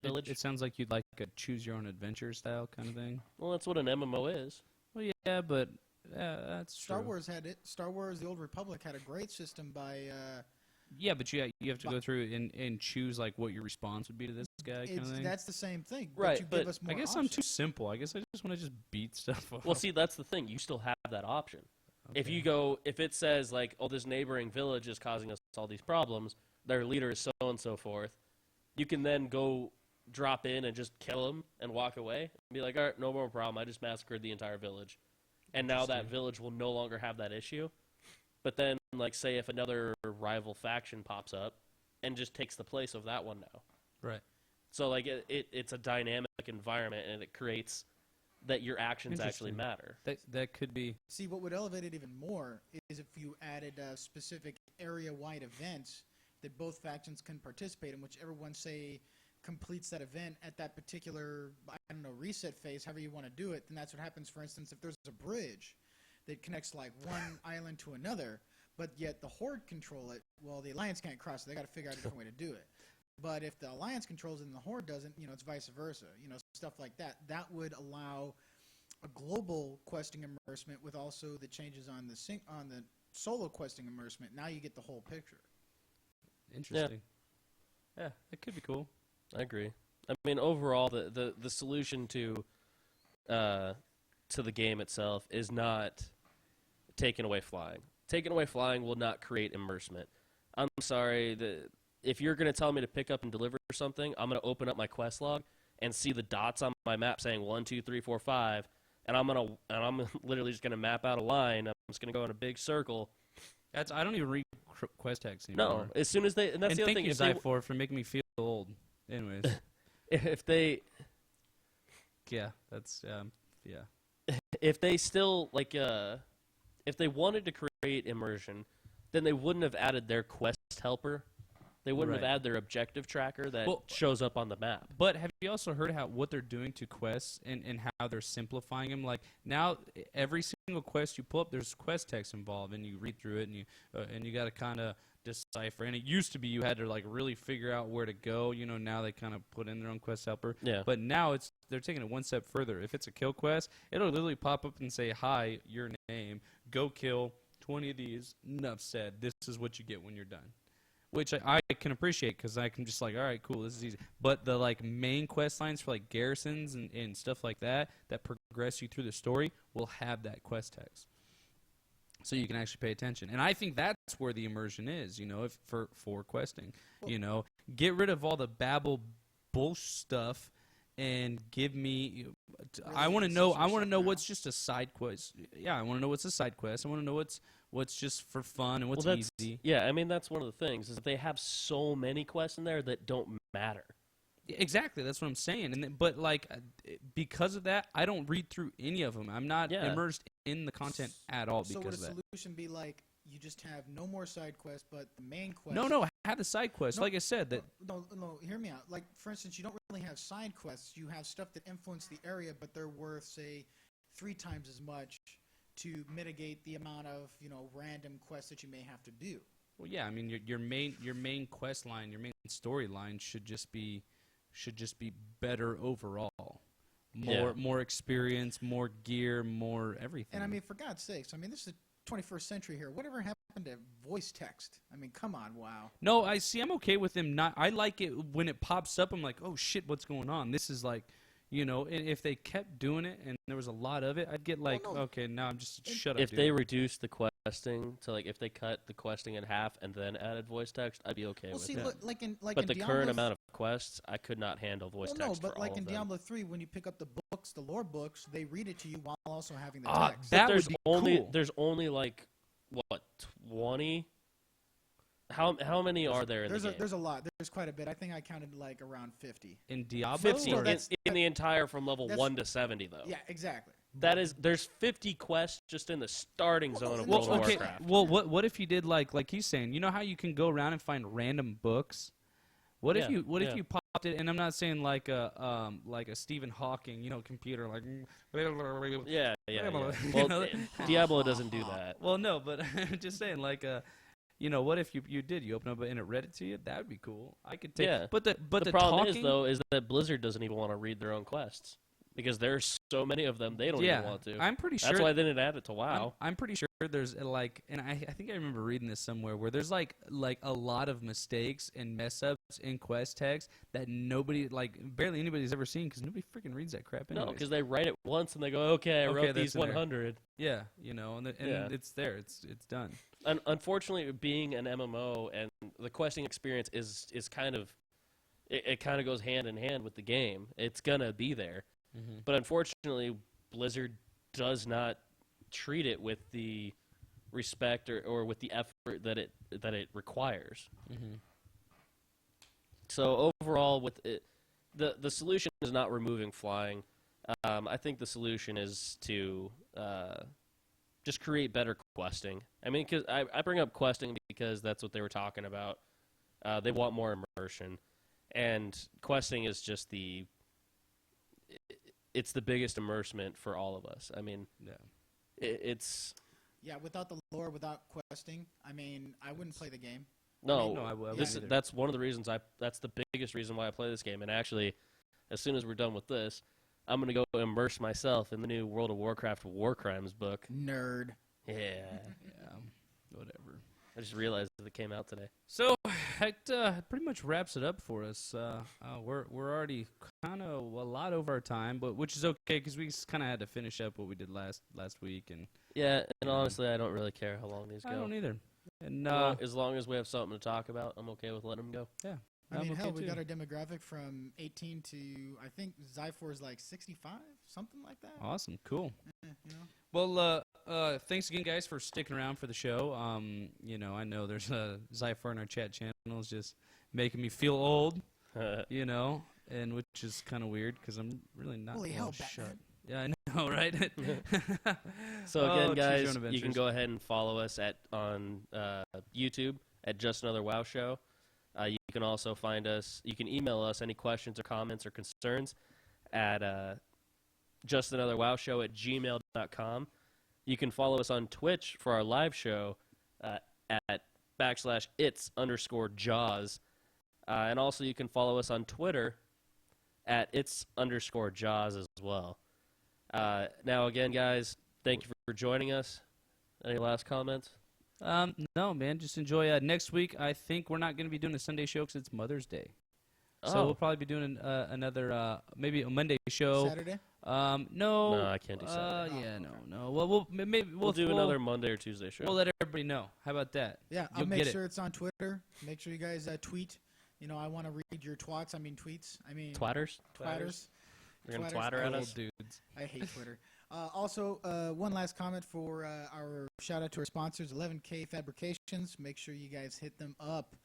village? It sounds like you'd like a choose your own adventure style kind of thing. Well, that's what an MMO is. Well, yeah, but that's Star true. Wars had it. Star Wars: The Old Republic had a great system by. Yeah, but you have to go through and choose like what your response would be to this guy kind of thing. That's the same thing, Right, you but give us more I guess options. I'm too simple. I guess I just want to just beat stuff up. Well, see, that's the thing. You still have that option. Okay. If it says like, oh, this neighboring village is causing us all these problems, their leader is so and so forth, you can then go drop in and just kill them and walk away and be like, all right, no more problem. I just massacred the entire village, and now that village will no longer have that issue. But then, like, say if another rival faction pops up and just takes the place of that one now. Right. So, like, it's a dynamic environment, and it creates that your actions actually matter. That could be. See, what would elevate it even more is if you added specific area-wide events that both factions can participate in, whichever one, say, completes that event at that particular, I don't know, reset phase, however you want to do it, then that's what happens, for instance, if there's a bridge that connects, like, one island to another, but yet the Horde control it, well, the Alliance can't cross it. They got to figure out a different way to do it. But if the Alliance controls it and the Horde doesn't, it's vice versa. Stuff like that. That would allow a global questing immersement with also the changes on the solo questing immersement. Now you get the whole picture. Interesting. Yeah, that could be cool. I agree. I mean, overall, the solution to the game itself is not taking away flying. Taking away flying will not create immersement. I'm sorry, if you're going to tell me to pick up and deliver something, I'm going to open up my quest log and see the dots on my map saying 1, 2, 3, 4, 5, and I'm literally just going to map out a line. I'm just going to go in a big circle. I don't even read quest tags anymore. No, as soon as they, and that's and the other thank thing. you, Zy, for making me feel old. Anyways, If they, yeah, that's yeah. if they still like, if they wanted to create immersion, then they wouldn't have added their quest helper. They wouldn't have added their objective tracker that shows up on the map. But have you also heard what they're doing to quests and how they're simplifying them? Like now, every single quest you pull up, there's quest text involved, and you read through it, and you got to kind of decipher. And it used to be you had to like really figure out where to go. Now they kind of put in their own quest helper. Yeah. But now they're taking it one step further. If it's a kill quest, it'll literally pop up and say, "Hi, your name. Go kill 20 of these." Enough said. This is what you get when you're done. Which I can appreciate because I can just like, all right, cool, this is easy. But the like main quest lines for like garrisons and stuff like that progress you through the story will have that quest text, so you can actually pay attention. And I think that's where the immersion is. If for questing, get rid of all the babble bullshit stuff and give me. I want to know. I want to know what's just a side quest. Yeah, I want to know what's a side quest. I want to know what's just for fun and what's easy. Yeah, I mean, that's one of the things is that they have so many quests in there that don't matter. Exactly, that's what I'm saying. But like, because of that, I don't read through any of them. I'm not immersed in the content at all because of that. So would a solution be like you just have no more side quests, but the main quest? No, have the side quests. Like I said, that. No, hear me out. Like for instance, you don't really have side quests. You have stuff that influence the area, but they're worth say 3 times as much to mitigate the amount of random quests that you may have to do. Well, yeah, I mean your main quest line, your main storyline should just be better overall. More experience, more gear, more everything. And I mean, for God's sakes, this is 21st century here. Whatever happened to voice text? I mean, come on, WoW. No, I see. I'm okay with them not. I like it when it pops up. I'm like, oh shit, what's going on? This is like, and if they kept doing it and there was a lot of it, I'd get like, no. okay, now I'm just shut up. If dude. they reduced the questing to like, if they cut the questing in half and then added voice text, I'd be okay Well, with see, that. look, like in But the Diablo current amount of quests, I could not handle voice well, no, text but for like all in of them. Diablo 3, when you pick up the books, the lore books, they read it to you while also having the Ah, text. that But would be cool. There's only like what 20. How many are there in the game? There's a lot. There's quite a bit. I think I counted like around 50. In Diablo, 50 or- in the entire from level that's- 1 to 70 though. Yeah, exactly. There's 50 quests just in the starting zone of well, World of okay. Warcraft. Well, what if you did like he's saying? You know how you can go around and find random books? What if Yeah, if you popped it? And I'm not saying like a Stephen Hawking, computer like. Yeah. You Well, know? Diablo doesn't do that. Well, no, but I'm just saying like what if you did? You open up and it read it to you? That would be cool. I could take. Yeah. But the problem talking, is that Blizzard doesn't even want to read their own quests because there's so many of them they don't yeah, even want to. I'm pretty sure. That's why they didn't add it to WoW. I'm pretty sure there's like, and I think I remember reading this somewhere where there's like a lot of mistakes and mess ups in quest text that nobody, like barely anybody's ever seen because nobody freaking reads that crap No, anyways. because they write it once and they go, okay, I Okay, wrote that's these in there. 100. Yeah, and Yeah. it's there. It's done. Unfortunately, being an MMO and the questing experience is kind of it kind of goes hand in hand with the game. It's gonna be there, but unfortunately, Blizzard does not treat it with the respect or with the effort that it requires. So overall, with it, the solution is not removing flying. I think the solution is to just create better questing. I mean, because I bring up questing because that's what they were talking about. They want more immersion, and questing is just it's the biggest immersement for all of us. I mean, Yeah. it's Yeah, without the lore, without questing, I mean, I wouldn't play the game. no. No, I wouldn't this either. that's one of the reasons that's the biggest reason why I play this game. And actually, as soon as we're done with this, I'm gonna go immerse myself in the new World of Warcraft War Crimes book. Nerd. Yeah, Yeah, whatever. I just realized that it came out today. So that pretty much wraps it up for us. We're already kind of a lot over our time, but which is okay because we kind of had to finish up what we did last week, and Yeah, and honestly, I don't really care how long these go. I don't either. And As long as we have something to talk about, I'm okay with letting them go. yeah, I mean, I'm hell, okay we too. got our demographic from 18 to, I think Zyfor is like 65, something like that. Awesome, cool. You know? Well, thanks again, guys, for sticking around for the show. I know there's Zyphar in our chat channel is just making me feel old, and which is kind of weird because I'm really not. Holy well hell, shut. Batman. Yeah, I know, right? So Oh, again, choose guys, your own you can adventures. go ahead and follow us on YouTube at Just Another WoW Show. You can also find us. You can email us any questions or comments or concerns at justanotherwowshow@gmail.com. You can follow us on Twitch for our live show at /its_jaws. And also you can follow us on Twitter at its_jaws as well. Now, again, guys, thank you for joining us. Any last comments? No, man, just enjoy. Next week, I think we're not going to be doing a Sunday show because it's Mother's Day. So Oh. we'll probably be doing another, maybe a Monday show. Saturday? No. No, I can't do Saturday. Yeah, no. Well, maybe We'll do another Monday or Tuesday show. We'll let everybody know. How about that? Yeah, I'll You'll make get it. sure it's on Twitter. Make sure you guys tweet. I want to read your tweets. I mean, Twatters? twatters. You're going to Twatters. twatter at Old us? dudes. I hate Twitter. Also, one last comment for our shout out to our sponsors, 11K Fabrications. Make sure you guys hit them up,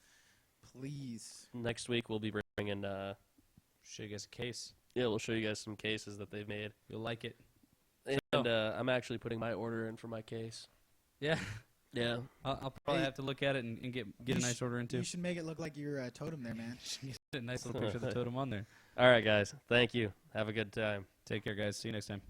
please. Next week we'll be bringing, Show you guys a case. we'll show you guys some cases that they've made. You'll like it. And I'm actually putting my order in for my case. Yeah. Yeah. I'll probably Hey, have to look at it and get a nice order into. You should make it look like your totem there, man. Get a nice little picture of the totem on there. All right, guys. Thank you. Have a good time. Take care, guys. See you next time.